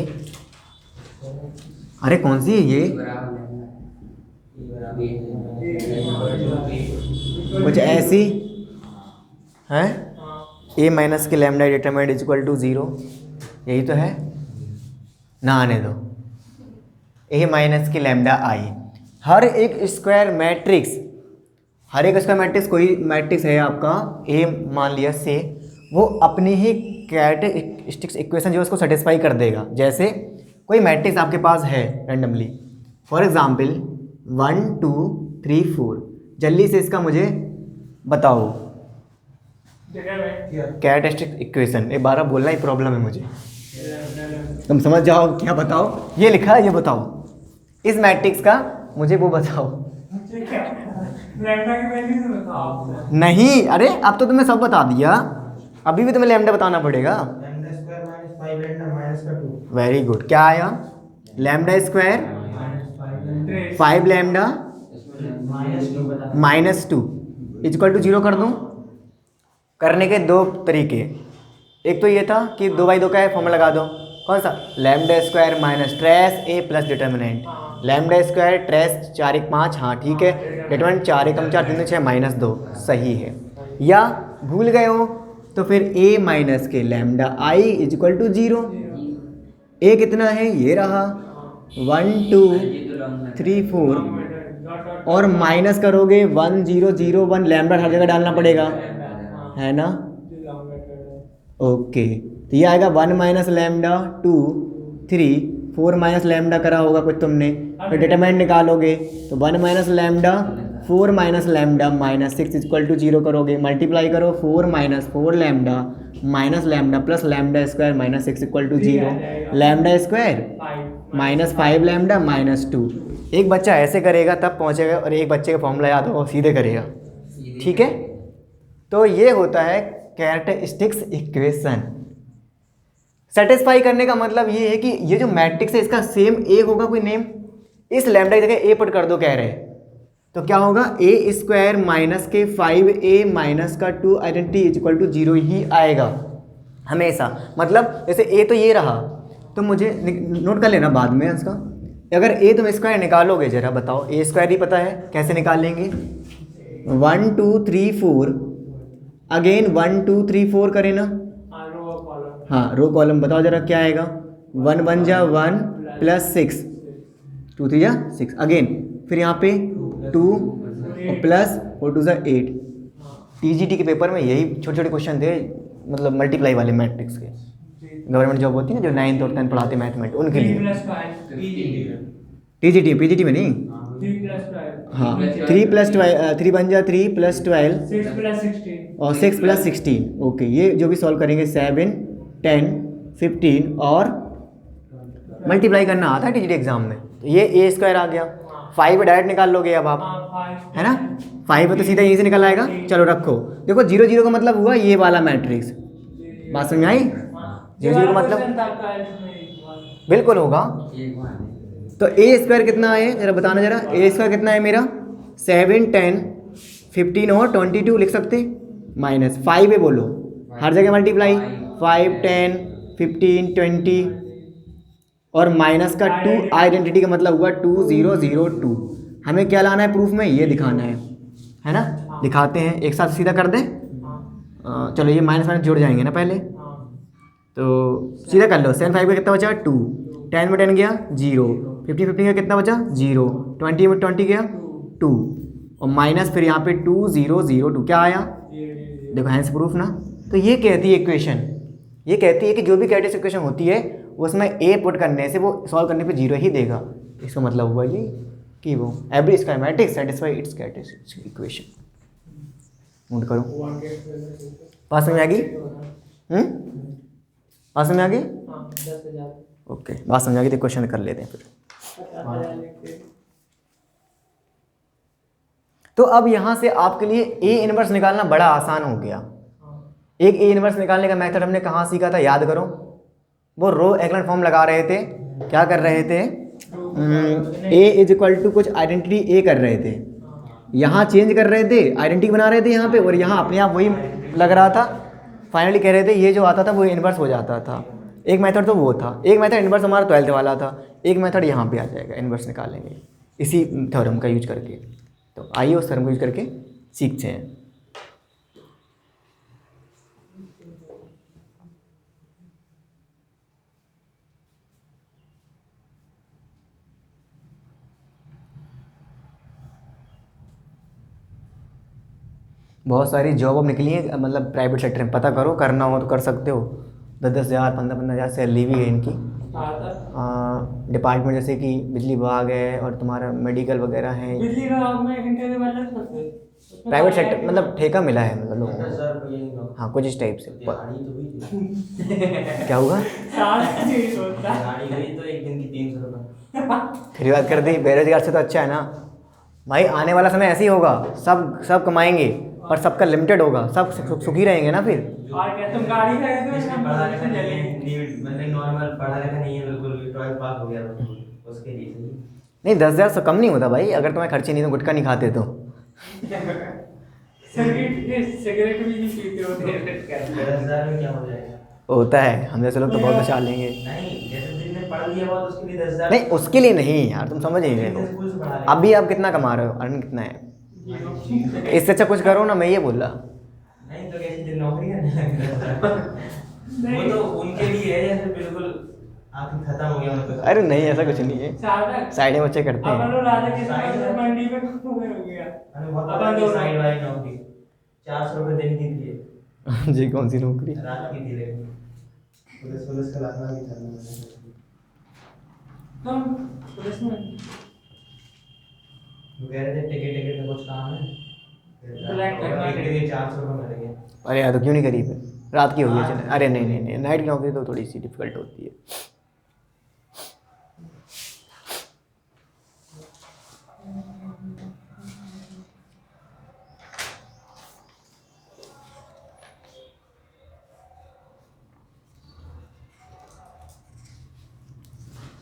अरे कौन सी है ये? कुछ ऐसी है, ए माइनस के lambda determined is equal to 0, यही तो है ना? आने दो। ए माइनस के लैम्डा आई, हर एक स्क्वायर मैट्रिक्स, हर एक स्क्वायर मैट्रिक्स, कोई मैट्रिक्स है आपका ए मान लिया से, वो अपनी ही कैरेक्टरिस्टिक्स इक्वेशन जो है उसको सेटिस्फाई कर देगा। जैसे कोई मैट्रिक्स आपके पास है रैंडमली, फॉर एग्जांपल 1 2 3 4, जल्दी से इसका मुझे बताओ कैरेक्टरिस्टिक इक्वेशन। एक बार बोलना ही प्रॉब्लम है मुझे, तुम समझ जाओ क्या बताओ। ये लिखा है, ये बताओ इस मैट्रिक्स का मुझे वो बताओ। लैम्डा की वैल्यू तो बताओ। नहीं, अरे अब तो तुम्हें सब बता दिया, अभी भी तुम्हें लैम्डा बताना पड़ेगा। Lambda square minus 5 lambda minus का 2 वेरी गुड, क्या आया? Lambda square minus 5 5 lambda minus 2 equal to 0 कर दूं। करने के दो तरीके, एक तो ये था कि 2/2 का है, फॉर्मूला लगा दो। कौन सा? Lambda square minus trace A plus determinant. Lambda square trace 4 1 5, हाँ ठीक है। डिटर्मिनेंट 4 1 4 3 6 माइनस 2, सही है। या भूल गए हो तो फिर ए माइनस के लैम्डा आई इक्वल टू 0। ए कितना है? ये रहा 1 2 3 4, और माइनस करोगे 1 0 0 1, लैम्डा हर जगह डालना पड़ेगा, है ना? ओके, तो ये आएगा 1 माइनस लैम्डा 2 3 4 माइनस लैम्डा करा होगा कुछ तुमने, फिर डिटरमिनेंट निकालोगे तो 1 minus lambda 4 minus lambda minus 6 equal to 0 करोगे, मल्टीप्लाई करो 4 minus 4 lambda minus lambda plus lambda square minus 6 equal to 0। Lambda square minus 5 lambda minus 2। एक बच्चा ऐसे करेगा तब पहुंचेगा, और एक बच्चे का फॉर्मूला याद हो सीधे करेगा, ठीक है? तो ये होता है कैरेक्टरिस्टिक्स इक्वेशन। सेटिस्फाई करने का मतलब ये है कि ये जो मैट्रिक्स है इसका सेम ए होगा कोई नेम, इस लैम्डा की जगह ए पुट कर दो कह रहे हैं, तो क्या होगा? ए स्क्वायर माइनस के 5a माइनस का 2 आइडेंटिटी इक्वल टू 0 ही आएगा हमेशा। मतलब जैसे ए तो ये रहा, तो मुझे नोट कर लेना बाद में इसका। अगर ए तुम स्क्वायर निकालोगे, जरा बताओ, ए स्क्वायर ही पता है कैसे निकालेंगे? 1 2 3 4, अगेन 1 2 3 4 करें ना, हाँ रो कॉलम बताओ जरा क्या आएगा? 1 1 जा 1 प्लस 6 2 3 जा 6, अगेन फिर यहाँ पे 2 प्लस 4 2 जा 8। टीजीटी के पेपर में यही छोटे छोटे क्वेश्चन थे, मतलब मल्टीप्लाई वाले मैट्रिक्स के। गवर्नमेंट जॉब होती है ना जो 9th और 10th पढ़ाते मैथमेटिक्स, उनके लिए। टीजीटी पीजीटी में नहीं, हाँ 3 प्लस 12 3 1 जा 3 प्लस 12 और 6 प्लस 16। ओके, ये जो भी सॉल्व करेंगे 7 10 15 और मल्टीप्लाई करना आता है टीजीटी एग्जाम में, तो ये ए स्क्वायर आ गया। 5 डायरेक्ट निकाल लोगे अब आप, है ना? 5 तो सीधा यहीं से निकल आएगा। चलो रखो, देखो 0 0 का मतलब हुआ ये वाला मैट्रिक्स, बात समझ में आई? 0 0 का मतलब बिल्कुल होगा। तो ए स्क्वायर कितना है जरा बताना, जरा ए स्क्वायर कितना है मेरा? 7 10 15 और 22 लिख सकते, माइनस 5 है, बोलो हर जगह मल्टीप्लाई 5 10 15 20 और माइनस का 2 आइडेंटिटी का मतलब हुआ 2 0 0 2। हमें क्या लाना है प्रूफ में? ये दिखाना है ना? दिखाते हैं, एक साथ सीधा कर दें। चलो ये माइनस माइनस जुड़ जाएंगे ना पहले, तो सीधा कर लो। 7 5 का कितना बचा? 2, 10 में 10 गया 0, 50 50 का कितना बचा? 0, 20 में 20 गया 2, और माइनस फिर यहाँ पे 2 0 0 2, क्या आया? देखो हैंस प्रूफ ना। तो ये कहती है इक्वेशन, ये कहती है कि जो भी कैरेक्टरिस्टिक इक्वेशन होती है उसमें ए पुट करने से वो सॉल्व करने पे 0 ही देगा। इसका मतलब हुआ ये कि वो every square matrix satisfy it's characteristic equation. Note करो, पास में आ गई? बात समझ आ गई? ओके, बात समझ आ गई तो क्वेश्चन कर लेते हैं फिर। तो अब यहाँ से आपके लिए ए इनवर्स निकालना बड़ा आसान हो गया। एक ए इनवर्स निकालने का मेथड हमने कहाँ सीखा था, याद करो? वो रो एक्लन फॉर्म लगा रहे थे, क्या कर रहे थे? ए इज इक्वल टू कुछ आइडेंटिटी ए कर रहे थे, यहाँ चेंज कर रहे थे, आइडेंटिटी बना रहे थे यहाँ पे, और यहाँ अपने आप वही लग रहा था। फाइनली कह रहे थे ये जो आता था वो इन्वर्स हो जाता था। एक मेथड तो वो था, एक मेथड इन्वर्स हमारा 12th वाला था, एक मेथड यहाँ पे आ जाएगा, इन्वर्स निकालेंगे इसी थ्योरम का यूज करके। तो आइए उस थ्योरम को यूज करके सीखते हैं। बहुत सारी जॉब अब निकली है, मतलब प्राइवेट सेक्टर में, पता करो, करना हो तो कर सकते हो। 10-10 हज़ार 15-15 हज़ार सैलरी भी है इनकी। डिपार्टमेंट जैसे कि बिजली विभाग है और तुम्हारा मेडिकल वगैरह है। बिजली का आप में घंटे के बाद लग सकते हैं। प्राइवेट सेक्टर मतलब ठेका मिला है मतलब लोगों 10,000 को। रुपये ही लो। हाँ कुछ इस टाइप से। दिहाड़ी तो हुई थी। क्या हुआ? साल का नहीं होता। दिहाड़ी हुई तो एक दिन की 300 रुपये। फिर बात कर दी, बेरोजगार से तो अच्छा है ना भाई। आने वाला समय ऐसे ही होगा, सब कमाएंगे और सबका लिमिटेड होगा, सब सुखी रहेंगे ना फिर। और क्या तुम गाड़ी खरीदो तो जिसने हम पढ़ा लिखा से नहीं चलेंगे। है, मतलब नॉर्मल पढ़ा लिखा नहीं है, बिल्कुल भी 12 पास हो गया बस, उसके लिए सही। नहीं 10,000 से कम नहीं होता भाई, अगर तुम्हें खर्चे नहीं तो गुटखा नहीं खाते तो। सिगरेट भी नहीं पीते हो तो। 10,000 में क्या हो जाएगा? होता है, हम जैसे लोग तो बहुत बचा लेंगे। नहीं, जैसे जिसने पढ़ लिया हुआ तो उसके लिए 10,000। नहीं उसके लिए नहीं यार, तुम समझ नहीं रहे जिसने हो। स्कूल से पढ़ा लिया। अभी आप कितना कमा रहे हो, अर्न कितना है? इससे अच्छा कुछ करो ना, मैं ये बोल रहा। नहीं तो कैसी दिन नौकरी करना वो तो उनके लिए है, जैसे बिल्कुल आखिर खत्म हो गया मतलब। अरे नहीं ऐसा कुछ नहीं है, सादा साइड में बच्चे करते अपन हैं। लोग राजा के साथ मंडी में हो गया। अरे बहुत अपन बड़ी लोग साइड वाली नौकरी 400 रुपये दिन की थी, जी कौन सी नौकरी? रात की थी, लेकिन पुलिस का लाना भी था। तुम पुलिस में वो कह रहे थे टिकट का कुछ काम है, ब्लैक करना है। टिकट 400 रुपये मिल गए। अरे यार तो क्यों नहीं करी फिर, रात की हो गई चले। अरे नहीं नहीं नहीं, नाइट की नौकरी तो थोड़ी सी डिफिकल्ट होती है।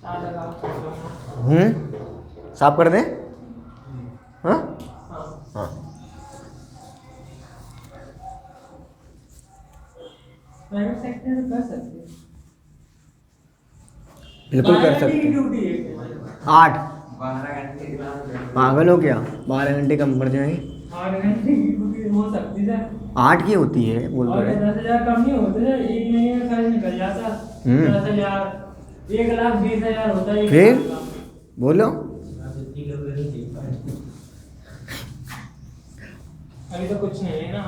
सादा का साफ कर दें? हाँ हाँ हाँ प्राइवेट सेक्टर में कर सकते हैं। बिल्कुल कर 12 घंटे की सकते हैं। ड्यूटी है। 8 12 घंटे की क्लास है। पागल हो क्या, 12 घंटे कम पड़ जाएंगे। 8 घंटे की ड्यूटी हो सकती है। 8 की होती है बोल तो और रहे। 10,000 कम नहीं होते थे, एक महीने में खर्च निकल जाता। 10,000 1,20,000 होता है एक फिर साल का। बोलो। इतनी लोग नहीं जीत पाए। अभी तो कुछ नहीं है ना।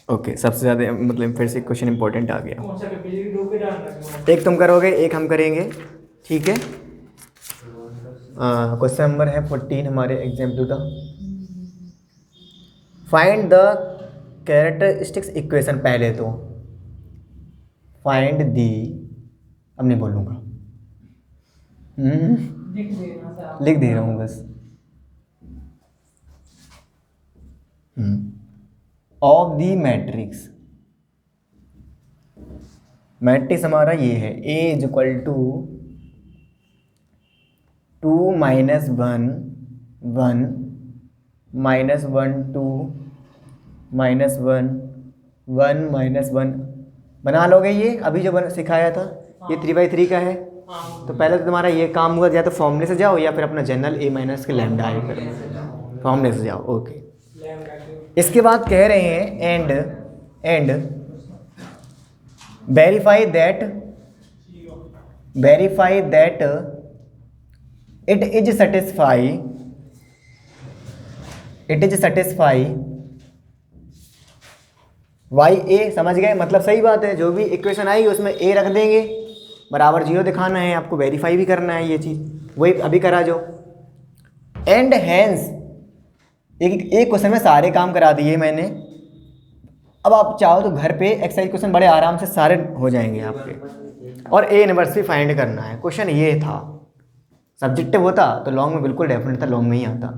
ओके सबसे ज़्यादा मतलब फिर से क्वेश्चन इंपॉर्टेंट आ गया। कौन सा बिजली की डूब के डाल रखा एक तुम करोगे एक हम करेंगे, ठीक है। क्वेश्चन नंबर है 14 हमारे एग्जाम्पल का। Find the characteristics equation. पहले तो फाइंड दी, अब नहीं बोलूँगा, लिख देना साहब। लिख दे रहा हूँ बस। ऑफ दी मैट्रिक्स, मैट्रिक्स हमारा ये है A इज इक्वल टू 2 - 1 1 -1 2 -1 1 -1 बना लोगे ये अभी जो सिखाया था, ये 3/3 का है। हाँ तो पहले तो तुम्हारा ये काम हुआ, या तो फॉर्मूले से जाओ या फिर अपना जनरल A माइनस के लैम्डा आई करो, फॉर्मूले से जाओ। ओके लैम्डा के। इसके बाद कह रहे हैं and verify that it is satisfy by A. समझ गए, मतलब सही बात है, जो भी इक्वेशन आएगी उसमें ए रख देंगे, बराबर 0 दिखाना है, आपको वेरीफाई भी करना है ये चीज़, वही अभी करा जो। एंड हैंस एक क्वेश्चन में सारे काम करा दिए मैंने। अब आप चाहो तो घर पे एक्सरसाइज क्वेश्चन बड़े आराम से सारे हो जाएंगे आपके। और ए इनवर्स भी फाइंड करना है। क्वेश्चन ये था, सब्जेक्टिव होता तो लॉन्ग में बिल्कुल डेफिनेट था, लॉन्ग में ही आता,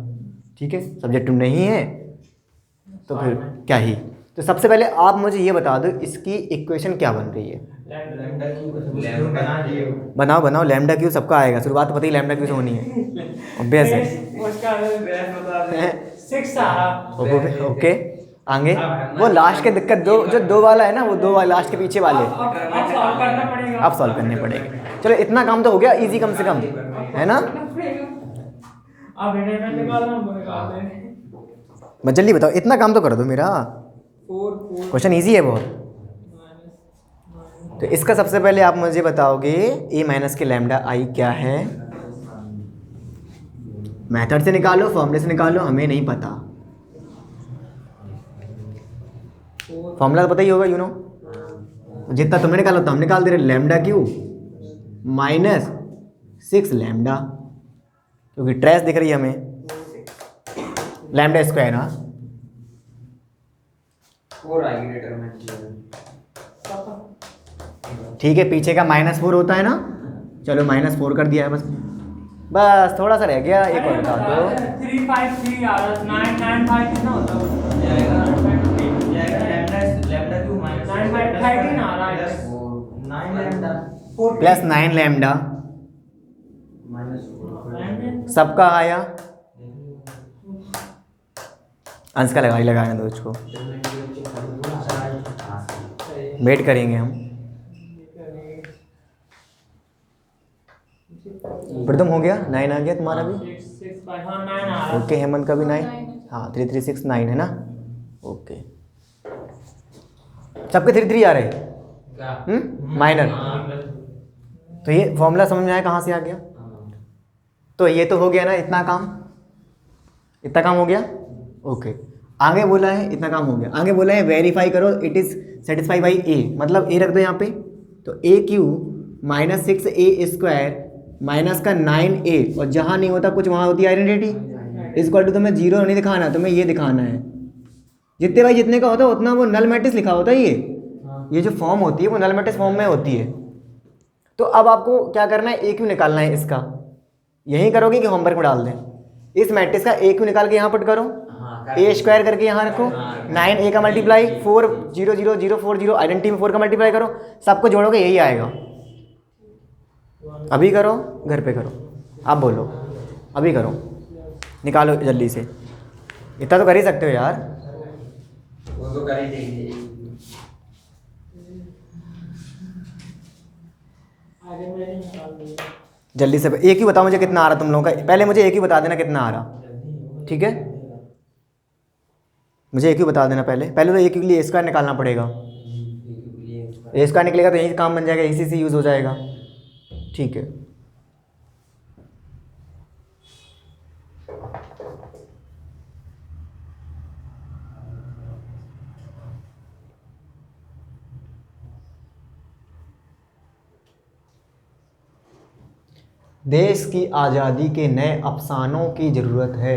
ठीक है। सब्जेक्टिव नहीं है तो फिर क्या ही। तो सबसे पहले आप मुझे ये बता दो इसकी इक्वेशन क्या बन रही है। लैम्डा की बना दिए। बनाओ लैम्डा क्यू सबका आएगा, शुरुआत तो पता ही लैम्डा क्यू से होनी है, ऑब्वियस है। उसका बेस बता दे। 6 आ रहा। ओके आगे वो लास्ट के दिक्कत जो दो वाला है ना, वो 2 वाला लास्ट के पीछे वाले अब सॉल्व करना पड़ेगा। आप सॉल्व करने पड़ेंगे। चलो इतना काम तो हो गया इजी, कम से कम है ना। अब रिटायरमेंट निकालना पड़ेगा। बस जल्दी बताओ, इतना काम तो कर दो मेरा। 4 क्वेश्चन इजी है बहुत। तो इसका सबसे पहले आप मुझे बताओगे ए माइनस के लैम्डा आई क्या है। मेथड से निकालो, फॉर्मूले से निकालो, हमें नहीं पता। फॉर्मूला तो पता ही होगा, जितना तुमने निकाला तो हम निकाल दे रहे। लैम्डा क्यू माइनस 6 लैम्डा, क्योंकि ट्रेस दिख रही है हमें, लैम्डा स्क्वायर। हाँ 4 आएगी डिटरमिनेंट। ठीक है, पीछे का -4 होता है ना, चलो -4 कर दिया है बस थोड़ा सा रह गया, एक और बता दो। 353 आ रहा, 995 कितना होता है? लैम्डा क्यू माइनस 913 आ रहा है। 9 लैम्डा प्लस 9 लैम्डा माइनस सबका आया। अंश का लगाने दो इसको, वेट करेंगे हम। प्रथम हो गया, 9 आ गया तुम्हारा भी। 665, हाँ 9 आ रहा। ओके, हेमंत का भी 9। हाँ 3369 है ना। ओके, सबके 33 आ रहे। माइनर। तो ये फॉर्मूला समझ में आया कहाँ से आ गया। तो ये तो हो गया ना, इतना काम हो गया। ओके, आगे बोला है इतना काम हो गया, आगे बोला है वेरीफाई करो इट इज सेटिस्फाई बाई ए, मतलब ए रख दो यहाँ पे। तो ए क्यू माइनस 6a² माइनस का 9a, और जहाँ नहीं होता कुछ वहाँ होती है आइडेंटिटी। इक्वल टू तुम्हें 0 नहीं दिखाना, तुम्हें ये दिखाना है जितने बाई जितने का होता है उतना वो नल मैट्रिक्स लिखा होता है। ये जो फॉर्म होती है वो नल मैट्रिक्स फॉर्म में होती है। तो अब आपको क्या करना है, ए क्यू निकालना है इसका। यही करोगे कि होमवर्क में डाल दें। इस मैट्रिक्स का ए क्यू निकाल के यहाँ पुट करो, a² करके यहाँ रखो, 9a का मल्टीप्लाई 4 0 0 0 4 0, आइडेंटिटी में 4 का मल्टीप्लाई करो, सबको जोड़ोगे यही आएगा। अभी करो, घर पे करो, आप बोलो अभी करो, निकालो जल्दी से। इतना तो कर ही सकते हो यार। वो तो कर ही देंगे। आगे मैंने निकाल दिया। जल्दी से एक ही बताओ मुझे कितना आ रहा तुम लोगों का। पहले मुझे एक ही बता देना कितना आ रहा, ठीक है। मुझे एक ही बता देना पहले तो एक के लिए A² निकालना पड़ेगा। A² निकलेगा तो यही काम बन जाएगा, इसी से यूज़ हो जाएगा, ठीक है। देश की आज़ादी के नए अफसानों की ज़रूरत है,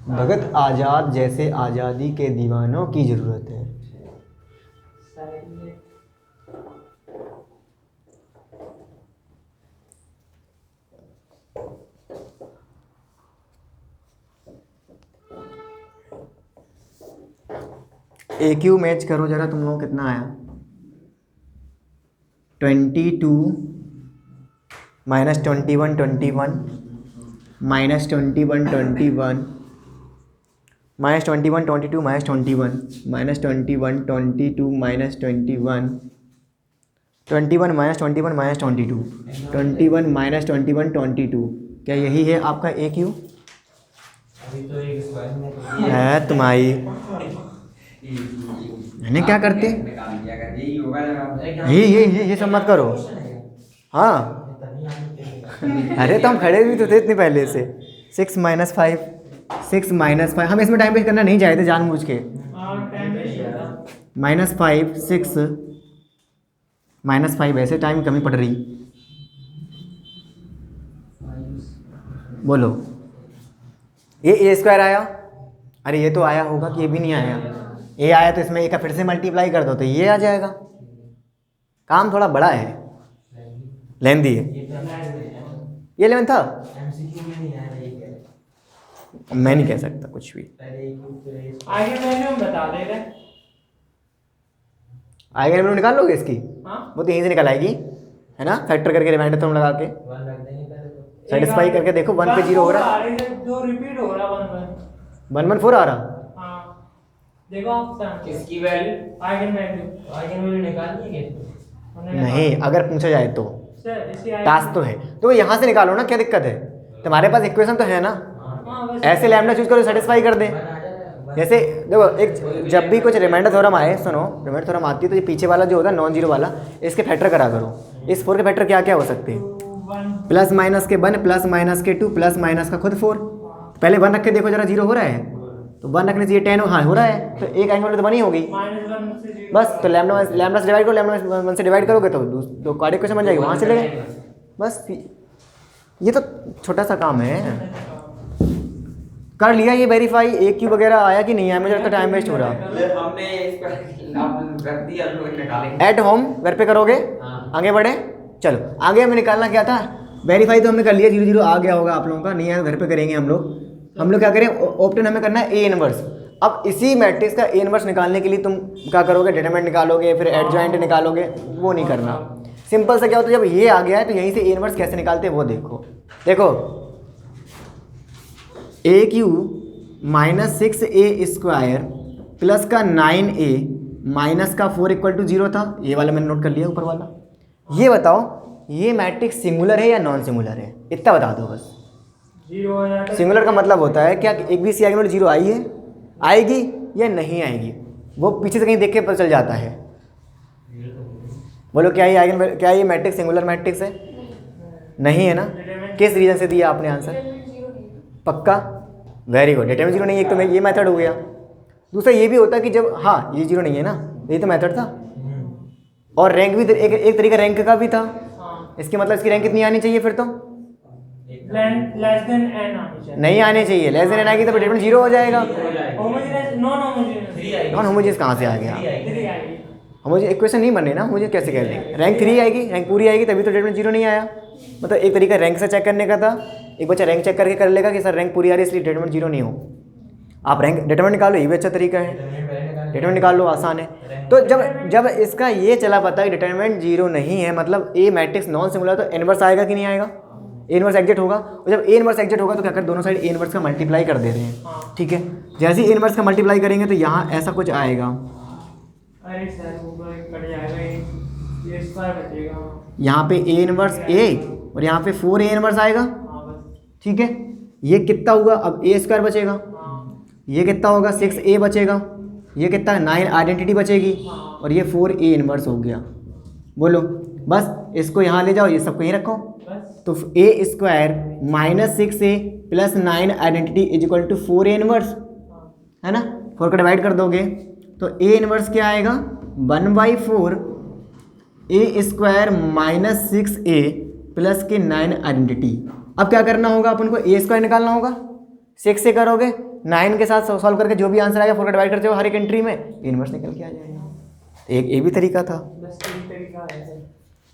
भगत आज़ाद जैसे आज़ादी के दीवानों की ज़रूरत है। AQ मैच करो जरा, तुम लोग कितना आया। 22 -21 21 -21 21 -21 22 -21 -21 -21 -21 -21 -21 -21 -22। क्या यही है आपका AQ? अभी तो एक स्क्वायर में है तुम्हारी। मैंने क्या करते, ये सब मत करो। हाँ अरे तो हम खड़े भी तो थे इतनी पहले से। 6 - 5 6 - 5, हम इसमें टाइम वेस्ट करना नहीं चाहते जानबूझ के। -5 6 -5 ऐसे टाइम कमी पड़ रही। बोलो, ये A² आया। अरे ये तो आया होगा कि ये भी नहीं आया। ए आया तो इसमें ए का फिर से मल्टीप्लाई कर दो तो ये आ जाएगा। काम थोड़ा बड़ा है, लेंदी है। ये 11 था, एमसीक्यू में नहीं आया ये कह रहे। मैं नहीं कह सकता कुछ भी। आगे मैंने हम बता दे रहे। आएगा वैल्यू निकाल लोगे इसकी, हाँ वो तो यहीं से निकल आएगी, है ना। फैक्टर करके रिमाइंडर थम लगा के 1 रख देंगे पहले तो। सेटिस्फाई करके देखो 1 पे 0 हो रहा है, 2 रिपीट हो रहा 1 1 1 4 आ रहा। हाँ देखो आप किसकी value? Eigen value eigen value निकालनी है क्या? नहीं, अगर पूछा जाए तो सर इसी टास्क तो है तो यहाँ से निकालो ना, क्या दिक्कत है। तुम्हारे पास इक्वेशन तो है ना, हाँ बस ऐसे लैम्डा चूज करो सेटिस्फाई कर दे। जैसे देखो, एक जब भी कुछ रिमाइंडर थ्योरम आए, सुनो रिमाइंडर थ्योरम आती है तो ये पीछे वाला जो होता है नॉन जीरो वाला, इसके फैक्टर करा करो। इस 4 के फैक्टर क्या क्या हो सकते हैं? 1 प्लस माइनस के 1 प्लस माइनस के 2 प्लस माइनस का खुद 4, पहले 1 रख के देखो जरा, 0 हो रहा है? तो 1 रखने से ये 10 हाँ हो रहा है, तो एक आइगन वैल्यू तो बनी होगी। -1 से 0 बस तो लैम्डा से डिवाइड करो, लैम्डा 1 से डिवाइड करोगे तो कार्डिक क्वेश्चन बन जाएगी, वहाँ से ले गए। बस ये तो छोटा सा काम है, कर लिया। ये वेरीफाई ए क्यू वगैरह आया कि नहीं आया, मुझे लगता टाइम वेस्ट हो रहा। हमने इसको रख दिया, लोग निकालेंगे एट होम घर पे करोगे, आगे बढ़े। चलो आगे हमें निकालना क्या था, वेरीफाई तो हमने कर लिया, 0 0 आ गया होगा आप लोगों का, नहीं आया घर पे करेंगे हम लोग क्या करें, ऑप्टेन हमें करना है ए इनवर्स। अब इसी मैट्रिक्स का ए इनवर्स निकालने के लिए तुम क्या करोगे, डिटरमिनेंट निकालोगे, फिर एडजॉइंट निकालोगे, वो नहीं करना। सिंपल से क्या होता है, जब ये आ गया है तो यहीं से ए इनवर्स कैसे निकालते हैं वो देखो ए क्यू -6a² प्लस का 9a माइनस का 4 = 0 था, ये वाला मैंने नोट कर लिया ऊपर वाला। ये बताओ ये मैट्रिक्स सिंगुलर है या नॉन सिंगुलर है, इतना बता दो बस। 0 हो जाता है। सिंगुलर का मतलब होता है क्या एक भी सी आइगन वैल्यू 0 आई है, आएगी या नहीं आएगी, वो पीछे से कहीं देख के पता चल जाता है। बोलो क्या ये मैट्रिक्स सिंगुलर मैट्रिक्स है? नहीं है ना? किस रीजन से दिया आपने आंसर? पक्का, वेरी गुड। डिटरमिनेंट 0 नहीं है, एक तो ये मेथड हो गया। दूसरा ये भी होता है कि जब हाँ ये 0 नहीं है ना, ये तो मेथड था। और रैंक भी एक तरीका रैंक का भी था, इसके मतलब इसकी रैंक कितनी आनी चाहिए फिर तो? लेस देन n आनी चाहिए। नहीं आने चाहिए, लेस देन n आएगी तो डिटरमिनेंट 0 हो जाएगा। Homogeneous non homogeneous non homogeneous कहाँ से आ गया? 3 आएगी। मुझे इक्वेशन नहीं बने ना, मुझे कैसे कह दें रैंक 3 आएगी, रैंक पूरी आएगी तभी तो डिटरमिनेंट 0 नहीं आया। मतलब एक तरीका रैंक से चेक करने का था, एक बच्चा रैंक चेक करके कर लेगा कि सर रैंक पूरी आ रही है इसलिए डिटरमिनेंट 0 नहीं हो। आप रैंक डिटरमिनेंट निकालो, ये भी अच्छा तरीका है, डिटरमिनेंट निकाल लो, आसान है। तो जब इसका ये चला पता है कि डिटरमिनेंट 0 नहीं है, मतलब ए मैट्रिक्स नॉन सिंगुलर, तो इनवर्स आएगा कि नहीं आएगा? ए इनवर्स एग्जिट होगा, और जब ए इनवर्स एग्जिट होगा तो क्या कर दोनों साइड ए इनवर्स का मल्टीप्लाई कर दे रहे हैं, ठीक है। जैसे ही ए इनवर्स का मल्टीप्लाई करेंगे तो यहाँ ऐसा कुछ आएगा, अरे सर ऊपर कट जाएगा, ये स्क्वायर बचेगा। यहाँ पे ए इनवर्स ए और यहाँ पे 4a इनवर्स आएगा, हाँ बस। ठीक है। ये कितना हुआ, अब a² बचेगा, ये कितना होगा 6a बचेगा, ये कितना 9 आइडेंटिटी बचेगी, और ये 4a इनवर्स हो गया। बोलो बस इसको यहाँ ले जाओ, ये सबको यहीं रखो। तो a² -6a plus 9 identity = 4a inverse, है ना। 4 का डिवाइड कर दोगे तो a इनवर्स क्या आएगा 1/4 a² -6a प्लस के 9 आइडेंटिटी। अब क्या करना होगा अपन को, a² निकालना होगा, 6 से करोगे 9 के साथ सॉल्व करके जो भी आंसर आएगा 4 का डिवाइड करते हो हर एक एंट्री में, a इनवर्स निकल के आ जाएगा। एक ये भी तरीका था, बस यही तरीका है सर।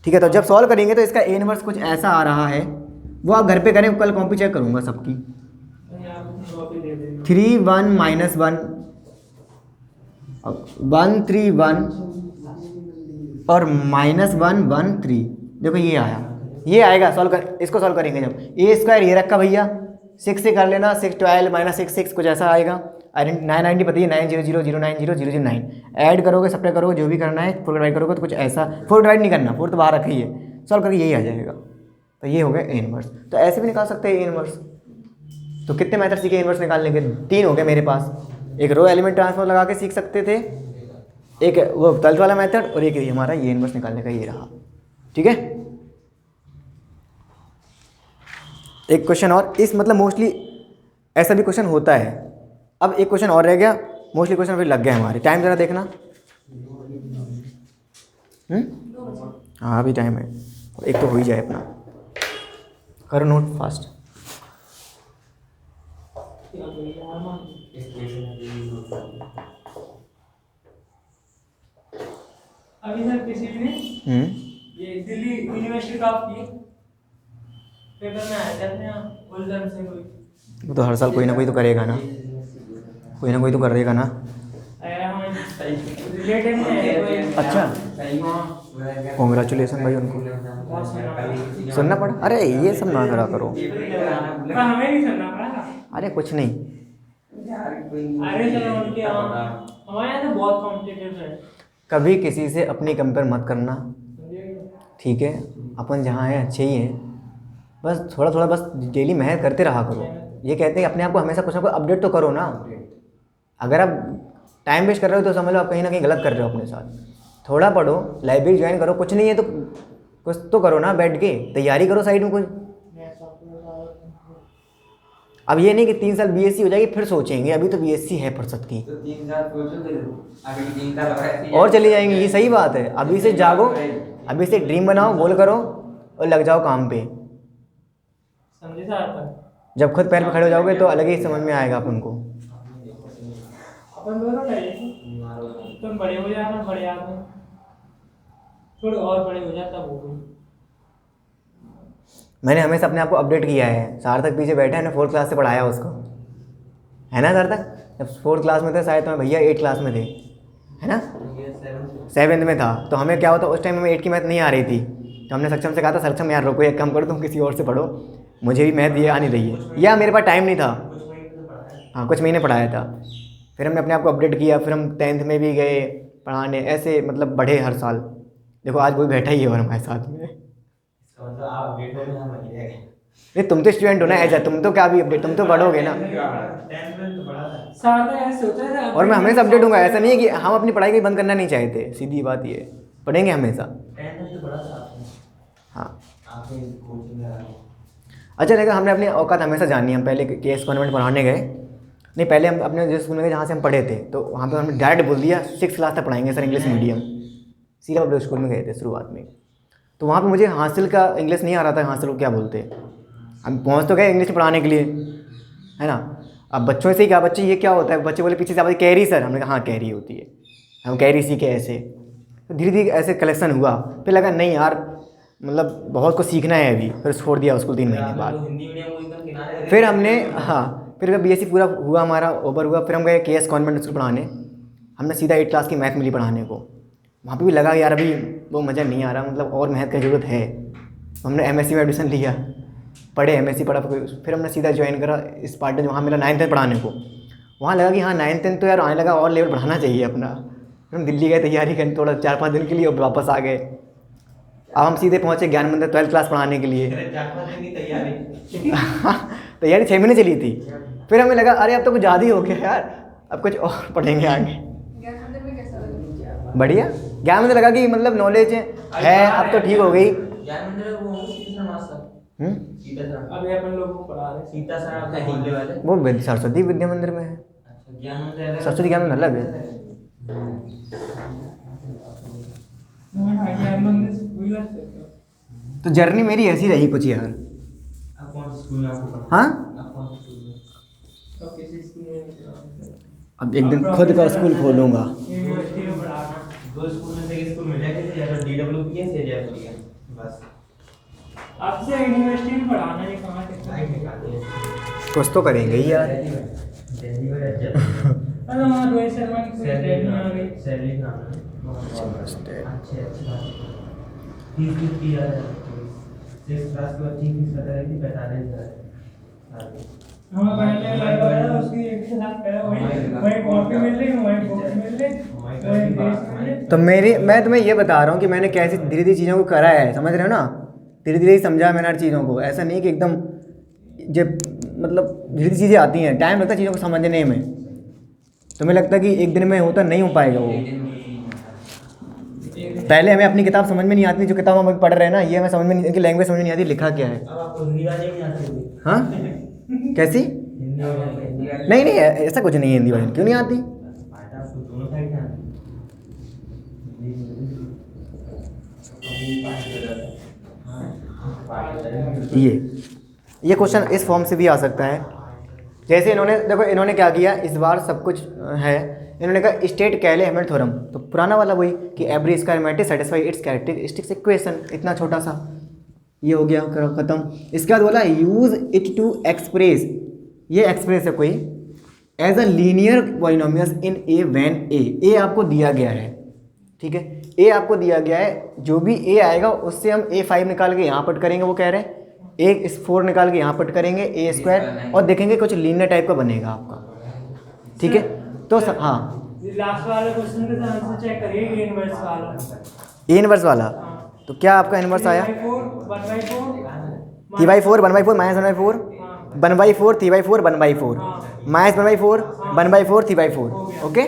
ठीक है। तो जब सॉल्व करेंगे तो इसका a इनवर्स कुछ ऐसा आ रहा है, वो आप घर पे करें, कल कॉपी चेक करूँगा सबकी। आप कॉपी दे देना। 3 1 -1 1 3 1 और -1 1 3, देखो ये आया, ये आएगा सॉल्व कर, इसको सॉल्व करेंगे जब a² ये रखा भैया, 6 से कर लेना, 6 12 -6 6 कुछ ऐसा आएगा। 9 90 पता है 9 0 0 0 9 0 0 0 9 ऐड करोगे, सब्ट्रैक्ट करोगे, जो भी करना है 4 डिवाइड करोगे तो कुछ ऐसा, 4 डिवाइड नहीं करना, 4 तो बाहर रखिए, सॉल्व करके यही आ जाएगा। तो ये हो गया ए इनवर्स। तो ऐसे भी निकाल सकते हैं ए इनवर्स। तो कितने मेथड सीखे इनवर्स निकालने के? 3 हो गए मेरे पास। एक रो एलिमेंट ट्रांसफॉर्म लगा के सीख सकते थे, एक वो तल्त वाला मेथड, और एक हमारा ये इनवर्स निकालने का ये रहा, ठीक है। एक क्वेश्चन और, इस मतलब मोस्टली ऐसा भी क्वेश्चन होता है। अब एक क्वेश्चन और रह गया, मोस्टली क्वेश्चन फिर लग गए हमारे। टाइम ज़रा देखना, हाँ अभी टाइम है, एक तो हो ही जाए अपना, करो नोट फास्ट। अभी सर किसी ने ये दिल्ली यूनिवर्सिटी का पेपर में आया था अपने उलझन से कोई, वो तो हर साल कोई ना कोई तो करेगा ना, कोई ना कोई तो करेगा ना। आया हमारे रिलेटिव में है कोई। अच्छा, हाँ कॉन्ग्रेचुलेसन भाई उनको, बहुत सुना सुनना पड़ा। अरे ये सब ना करा करो, पर हमें नहीं सुनना पड़ा। अरे कुछ नहीं, अरे सर उनके हमारे यहाँ तो बहुत कॉम्पिटिटिव है। कभी किसी से अपनी कंपेयर मत करना, ठीक है। अपन जहाँ हैं अच्छे ही हैं, बस थोड़ा थोड़ा बस डेली मेहनत करते रहा करो। ये कहते हैं अपने आप को हमेशा कुछ ना कुछ अपडेट तो करो ना। अगर आप टाइम वेस्ट कर रहे हो तो समझ लो आप कहीं ना कहीं गलत कर रहे हो अपने साथ। थोड़ा पढ़ो, लाइब्रेरी ज्वाइन करो, कुछ नहीं है तो कुछ तो करो ना, बैठ के तैयारी करो साइड में कुछ। अब ये नहीं कि 3 साल बीएससी हो जाएगी फिर सोचेंगे, अभी तो बीएससी है फुर्सत की, तो 3 साल सोचो, फिर अगली 3 साल और चली जाएंगी। ये सही बात है, अभी से जागो, अभी से ड्रीम बनाओ, गोल करो और लग जाओ काम पे। समझे सर? जब खुद पैर पे खड़े हो जाओगे तो अलग ही समझ में आएगा अपन को। अपन दोनों तुम बड़े हो जाना, बड़े आदमी थोड़े और बड़े हो जाता वो भी। मैंने हमेशा अपने आप को अपडेट किया है। सार्थक पीछे बैठा है ना, 4th क्लास से पढ़ाया उसको, है ना सार्थक? जब 4th क्लास में थे शायद, तो भैया 8th क्लास में थे, है ना? 7th में था। तो हमें क्या होता, उस टाइम में 8 की मैथ नहीं आ रही थी, तो हमने सक्षम से कहा था सक्षम यार रुको, एक काम करो तुम किसी और से पढ़ो, मुझे भी मैथ ये आनी रही है, या मेरे पास टाइम नहीं था। हाँ, कुछ महीने पढ़ाया था। फिर हमने अपने आप को अपडेट किया, फिर हम 10th में भी गए पढ़ाने, ऐसे मतलब बढ़े हर साल। देखो आज कोई बैठा ही है और हमारे साथ में। मतलब आप अपडेट हो गए, हम वहीं रह गए। नहीं, तुम तो स्टूडेंट हो ना ऐसा, तुम तो क्या भी अपडेट, तुम तो बढ़ोगे ना। 10th में तो बड़ा था। सर ने ऐसे सोचा था, और मैं हमेशा अपडेट हूँगा, ऐसा नहीं है कि हम अपनी पढ़ाई को बंद करना नहीं चाहते, सीधी बात ये है, पढ़ेंगे हमेशा। 10th में तो बड़ा था आपने। हाँ, आपने कोचिंग लगा। अच्छा लगा, हमने अपनी औकात हमेशा जानी। हम पहले केएस कॉन्वेंट पढ़ाने गए, नहीं पहले हम अपने जिस स्कूल में गए जहाँ से हम पढ़े थे, तो वहाँ पे हमने डायरेक्ट बोल दिया 6th क्लास तक पढ़ाएंगे सर इंग्लिश मीडियम। सीधा पब्लिक स्कूल में गए थे शुरुआत में, तो वहाँ पे मुझे हासिल का इंग्लिश नहीं आ रहा था, हासिल को क्या बोलते। हम पहुँच तो गए इंग्लिश में पढ़ाने के लिए, है ना। अब बच्चों से ही कहा, बच्चे ये क्या होता है, बच्चे बोले पीछे से आवाज़ कैरी सर, हमने कहा हाँ कैरी होती है, हम कैरी सीखे ऐसे। तो धीरे धीरे ऐसे कलेक्शन हुआ, फिर लगा नहीं यार मतलब बहुत कुछ सीखना है अभी, फिर छोड़ दिया उसको 3 महीने बाद। हिंदी मीडियम को एकदम किनारे। फिर हमने हाँ, फिर बीएससी पूरा हुआ हमारा, ओवर हुआ, फिर हम गए केएस कॉन्वेंट स्कूल पढ़ाने। हमने सीधा 8th क्लास की मैथ मिली पढ़ाने को। वहाँ पे भी लगा यार अभी वो मज़ा नहीं आ रहा, मतलब और मैथ की ज़रूरत है। तो हमने एमएससी में एडमिशन लिया, पढ़े एमएससी पढ़ा, फिर हमने सीधा ज्वाइन करा स्पार्टन, वहाँ मिला 9th 10th पढ़ाने को। वहाँ लगा कि हाँ 9th 10th तो यार आने लगा, और लेवल बढ़ाना चाहिए अपना। फिर हम दिल्ली गए तैयारी करने थोड़ा 4-5 दिन के लिए, और वापस आ गए। अब हम सीधे पहुँचे ज्ञान मंदिर 12th क्लास पढ़ाने के लिए। 4-5 दिन की तैयारी। तैयारी 6 महीने चली थी। फिर हमें लगा अरे अब तो कुछ ज़्यादा ही हो गया यार, अब कुछ और पढ़ेंगे आगे। ज्ञान मंदिर में कैसा लगा? बढ़िया, ज्ञान मंदिर लगा कि मतलब नॉलेज है, अब तो ठीक हो गई। ज्ञान मंदिर वो सीता मास्टर। सीता सर। अभी अपन लोगों को पढ़ा रहे। सीता सर आपका हिंदी वाले। वो सरस्वती विद्या मंदिर में है, अच्छा, ज्ञान मंदिर अलग। सरस्वती ज्ञान मंदिर अलग है। ज्ञान मंदिर स्कूल लगते थे। तो जर्नी मेरी ऐसी रही कुछ यार। आप कौन से स्कूल में आपको पढ़ा? हाँ, आप कौन से स्कूल में? तो किसी स्कूल में नहीं पढ़ा। अब एक दिन खुद का स्कूल खोलूँगा। यूनिवर्सिटी में पढ़ाना। 2 स्कूल में से एक स्कूल मिल जाएगा, या तो डीडब्ल्यूपी है या जयपुर है, बस। आपसे यूनिवर्सिटी में पढ़ाना है, कहाँ से? कुछ तो करेंगे ही यार। दिल्ली में अच्छा अरे हाँ, रोहित शर्मा की कोई ट्रेनिंग आ गई। सैलरी नाम है। अच्छे फीस कितनी है? 6th क्लास के बाद फीस बता रही थी 45,000। हमें पहले लगा था उसकी एक के साथ करा, वही कॉपी मिल रही, वही बुक मिल रही, वही पेज मिल रही। तो मैं तुम्हें ये बता रहा हूँ कि मैंने कैसे धीरे धीरे चीज़ों को करा है, समझ रहे हो ना। धीरे धीरे ही समझा मैंने हर चीज़ों को, ऐसा नहीं कि एकदम जब मतलब धीरे धीरे चीज़ें आती हैं, टाइम लगता है चीज़ों को समझने में। तुम्हें लगता है कि एक दिन में होता, नहीं हो पाएगा वो। पहले हमें अपनी किताब समझ में नहीं आती, जो किताब हम पढ़ रहे हैं ना, ये हमें समझ में नहीं, इनकी लैंग्वेज समझ में नहीं आती, लिखा क्या है। अब आपको हिंदी वाली नहीं आती होगी? हाँ कैसी? हिंदी वाली नहीं नहीं, ऐसा कुछ नहीं है, हिंदी वाली क्यों नहीं आती। फायदा आपको दोनों साइड में आती है। ये क्वेश्चन इस फॉर्म से भी आ सकता है। जैसे इन्होंने देखो, इन्होंने क्या किया इस बार, सब कुछ है, इन्होंने कहा स्टेट कैले हैमिल्टन थ्योरम, तो पुराना वाला वही कि every square matrix satisfy it's characteristics equation, इतना छोटा सा ये हो गया, करो खत्म। इसके बाद बोला यूज इट टू एक्सप्रेस, ये एक्सप्रेस है कोई as a linear polynomials in a when a आपको दिया गया है, ठीक है, ए आपको दिया गया है, जो भी ए आएगा उससे हम A5 निकाल के यहाँ पट करेंगे, वो कह रहे हैं A4 निकाल के यहाँ पट करेंगे A स्क्वायर, और देखेंगे कुछ लीनियर टाइप का बनेगा आपका, ठीक है। तो हाँ, लास्ट वाले क्वेश्चन के आंसर चेक करिए, ए इनवर्स वाला। ए इनवर्स वाला, तो क्या आपका इनवर्स आया? 3/4 1/4 माइनस 1/4 1/4 3/4 1/4 माइनस 1/4 1/4 3/4, ओके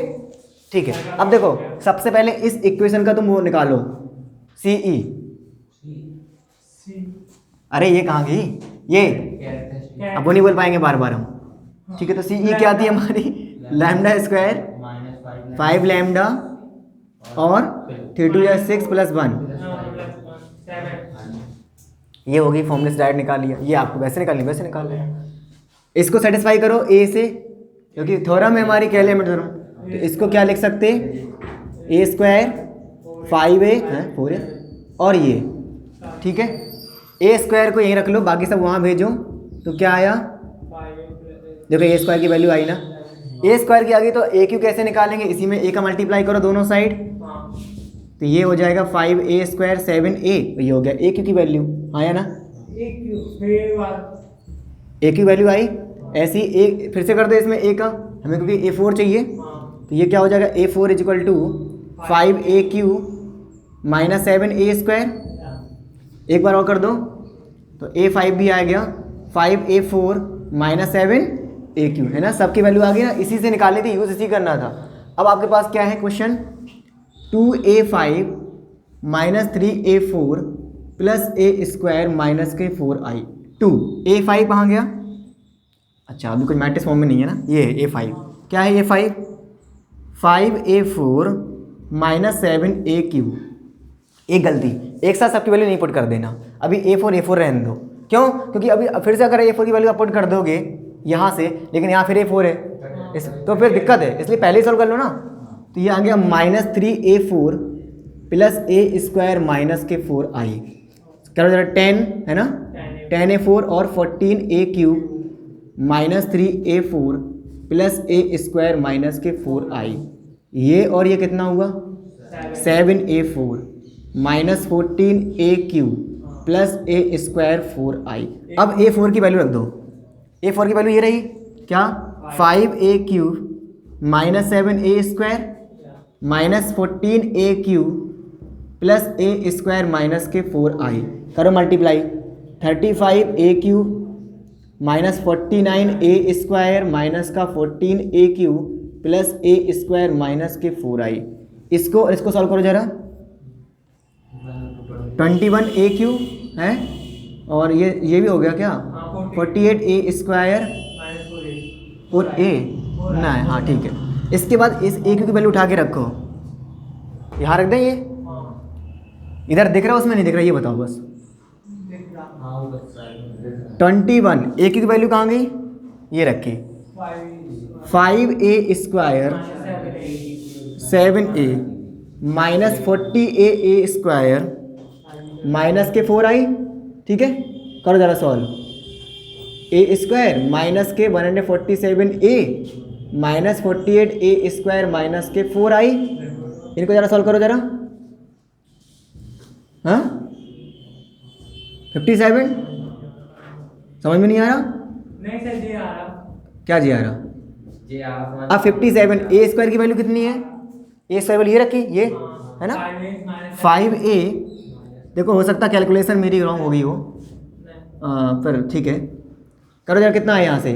ठीक है। अब देखो सबसे पहले इस इक्वेशन का तुम वो निकालो CE, अरे ये कहाँ गई, ये अब वो नहीं बोल पाएंगे बार बार हम, ठीक है। तो सी ई क्या आती है हमारी, लैम्डा स्क्वायर -5 5 लैम्डा और 3 2 6 +1, 7। ये होगी फॉर्मूले से डायरेक्ट निकाल लिया। ये आपको वैसे निकालनी, वैसे निकाल लिया। इसको सेटिस्फाई करो ए से, क्योंकि थ्योरम है हमारी कैलियमेट थ्योरम। तो इसको क्या लिख सकते, ए स्क्वायर 5a है 4a और ये, ठीक है। ए स्क्वायर को यहीं रख लो, बाकी सब वहाँ भेजो। तो क्या आया, देखो ए स्क्वायर की वैल्यू आई ना, ए स्क्वायर की आ गई। तो ए क्यू कैसे निकालेंगे, इसी में ए का मल्टीप्लाई करो दोनों साइड, तो ये हो जाएगा 5a स्क्वायर 7a, ये हो गया ए क्यू की वैल्यू, आया ना। ए की वैल्यू आई, ऐसी ए फिर से कर दो इसमें ए का, हमें क्योंकि A4 चाहिए, तो ये क्या हो जाएगा A4 = 5AQ - 7a स्क्वायर। एक बार और कर दो, तो A5 भी आ गया 5A4 - 7AQ, है ना। सबकी वैल्यू आ गई ना, इसी से निकालनी थी, यूज़ इसी करना था। अब आपके पास क्या है question, 2A5 - 3A4 + a square - k4i 2। A5 कहाँ गया, अच्छा अभी कुछ मैट्रिक्स फॉर्म में नहीं है ना, ये है A5। क्या है A5, 5A4 - 7AQ। एक गलती, एक साथ सबकी वैल्यू नहीं पुट कर देना, अभी A4 रहने दो। क्यों, क्योंकि अभी फिर से अगर A4 की वैल्यू आप पुट कर दोगे यहाँ से, लेकिन यहाँ फिर A4 है, तो फिर दिक्कत है, इसलिए पहले ही सॉल्व कर लो ना। तो ये आ गया -3A4 + a स्क्वायर - k4i, करो जरा 10 है ना, 10A4 और 14AQ - 3A4 + a square - k4i, ये और ये कितना हुआ 7A4 - 14AQ + a square 4i। अब A4 की वैल्यू रख दो, A4 की वैल्यू ये रही क्या, 5AQ - 7a square - 14AQ + a square - k4i, करो मल्टीप्लाई, 35AQ - 49a स्क्वायर - का 14AQ + a स्क्वायर - k4i। इसको सॉल्व करो जरा, 21AQ है, और ये भी हो गया क्या, 48a स्क्वायर और a ना है, हाँ ठीक है। इसके बाद इस AQ की वैल्यू उठा के रखो, यहाँ रख दें, ये इधर दिख रहा है उसमें नहीं दिख रहा, ये बताओ बस। 21 AQ की वैल्यू कहाँ गई, ये रखी, 5a square 7a - 40a square - k4i, ठीक है। करो जरा solve, a square - k 147a - 48a square - k4i, इनको जरा सॉल्व करो जरा, हाँ 57 समझ में नहीं आ रहा, नहीं सर जी आ रहा, क्या जी आ रहा। जी आप अब 57 a स्क्वायर की वैल्यू कितनी है, a स्क्वायर वैल्यू ये रखी, ये है ना 5a, देखो हो सकता है कैलकुलेशन मेरी रॉन्ग हो गई हो, पर ठीक है। करो जरा कितना है यहाँ से,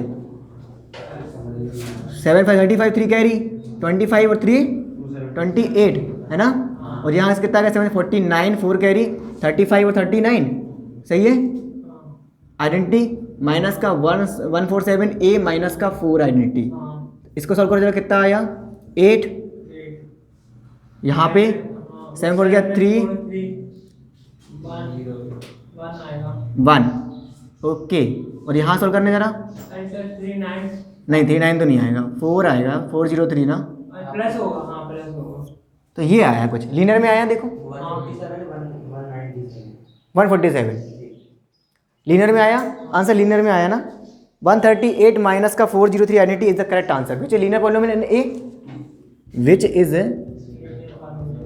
7 5 35 3 कैरी 25 और 3 28 है ना, और यहाँ से कितना आ गया 7 49 4 कैरी 35 और 39, सही है। आइडेंटिटी माइनस का 147a माइनस का 4 आइडेंटिटी, इसको सॉल्व करो जरा कितना आया 8, यहाँ पे 7 4 गया 3 1, ओके। और यहाँ सॉल्व करने जरा, नहीं 39 तो नहीं आएगा, 4 आएगा 403 ना, प्लस होगा, हाँ प्लस होगा, तो ये आया कुछ लीनियर में आया, देखो 147 लीनियर में आया, आंसर लीनियर में आया ना। 138 माइनस का 403 identity is the correct answer which linear polynomial in A, which is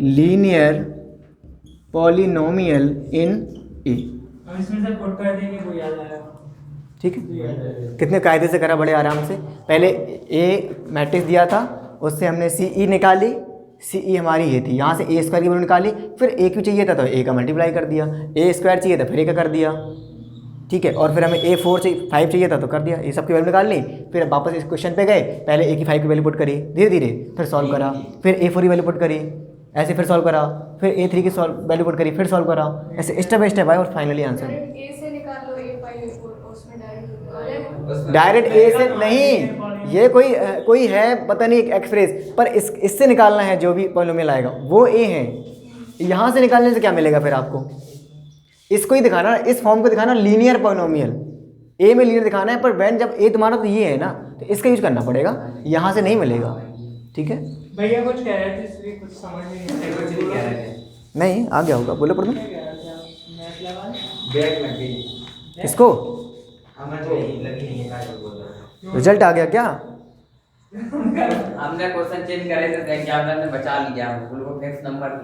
linear polynomial in A. अब इसमें से पुट कर देंगे वो याद आएगा, ठीक है, कितने कायदे से करा, बड़े आराम से। पहले ए मैट्रिक्स दिया था, उससे हमने सी ई निकाली, सी ई हमारी ये थी, यहाँ से ए स्क्वायर की वैल्यू निकाली, फिर ए क्यू चाहिए था तो ए का मल्टीप्लाई कर दिया, ए स्क्वायर चाहिए था फिर ए का कर दिया, ठीक है। और फिर हमें A4 चाहिए 5 चाहिए था तो कर दिया, ये सब की वैल्यू निकाल ली, फिर वापस इस क्वेश्चन पे गए, पहले ए की 5 की वैल्यू पुट करी, धीरे धीरे फिर सॉल्व करा, फिर A4 की वैल्यू पुट करी, ऐसे फिर सॉल्व करा, फिर A3 की वैल्यू पुट करी, फिर सॉल्व करा, ऐसे स्टेप बाय स्टेप आए और फाइनली आंसर। ए से निकाल लो, A5 A4 उसमें डायरेक्ट डायरेक्ट ए से नहीं, ये कोई है पता नहीं एक्सप्रेस, पर इससे निकालना है जो भी पॉलिनोमियल आएगा वो ए है। यहाँ से निकालने से क्या मिलेगा फिर आपको, इसको ही दिखाना, इस फॉर्म को दिखाना लीनियर पॉलिनोमियल, ए में लीनियर दिखाना है, पर वैन जब ए तुम्हारा तो ये है ना, तो इसका यूज करना पड़ेगा, यहाँ से नहीं मिलेगा। ठीक है भैया कुछ कह रहे थे इसलिए कुछ समझ नहीं आया। कुछ नहीं कह रहे थे। नहीं आ गया होगा, बोलो पढ़ दो। क्या कह रहे थे आप? मैथ लगा बैग लग गई। किसको हमें तो नहीं लगी नहीं है, क्या बोल रहा है। रिजल्ट आ गया क्या? हमने क्वेश्चन चेंज करे थे, क्या हमने बचा लिया, उनको फिक्स नंबर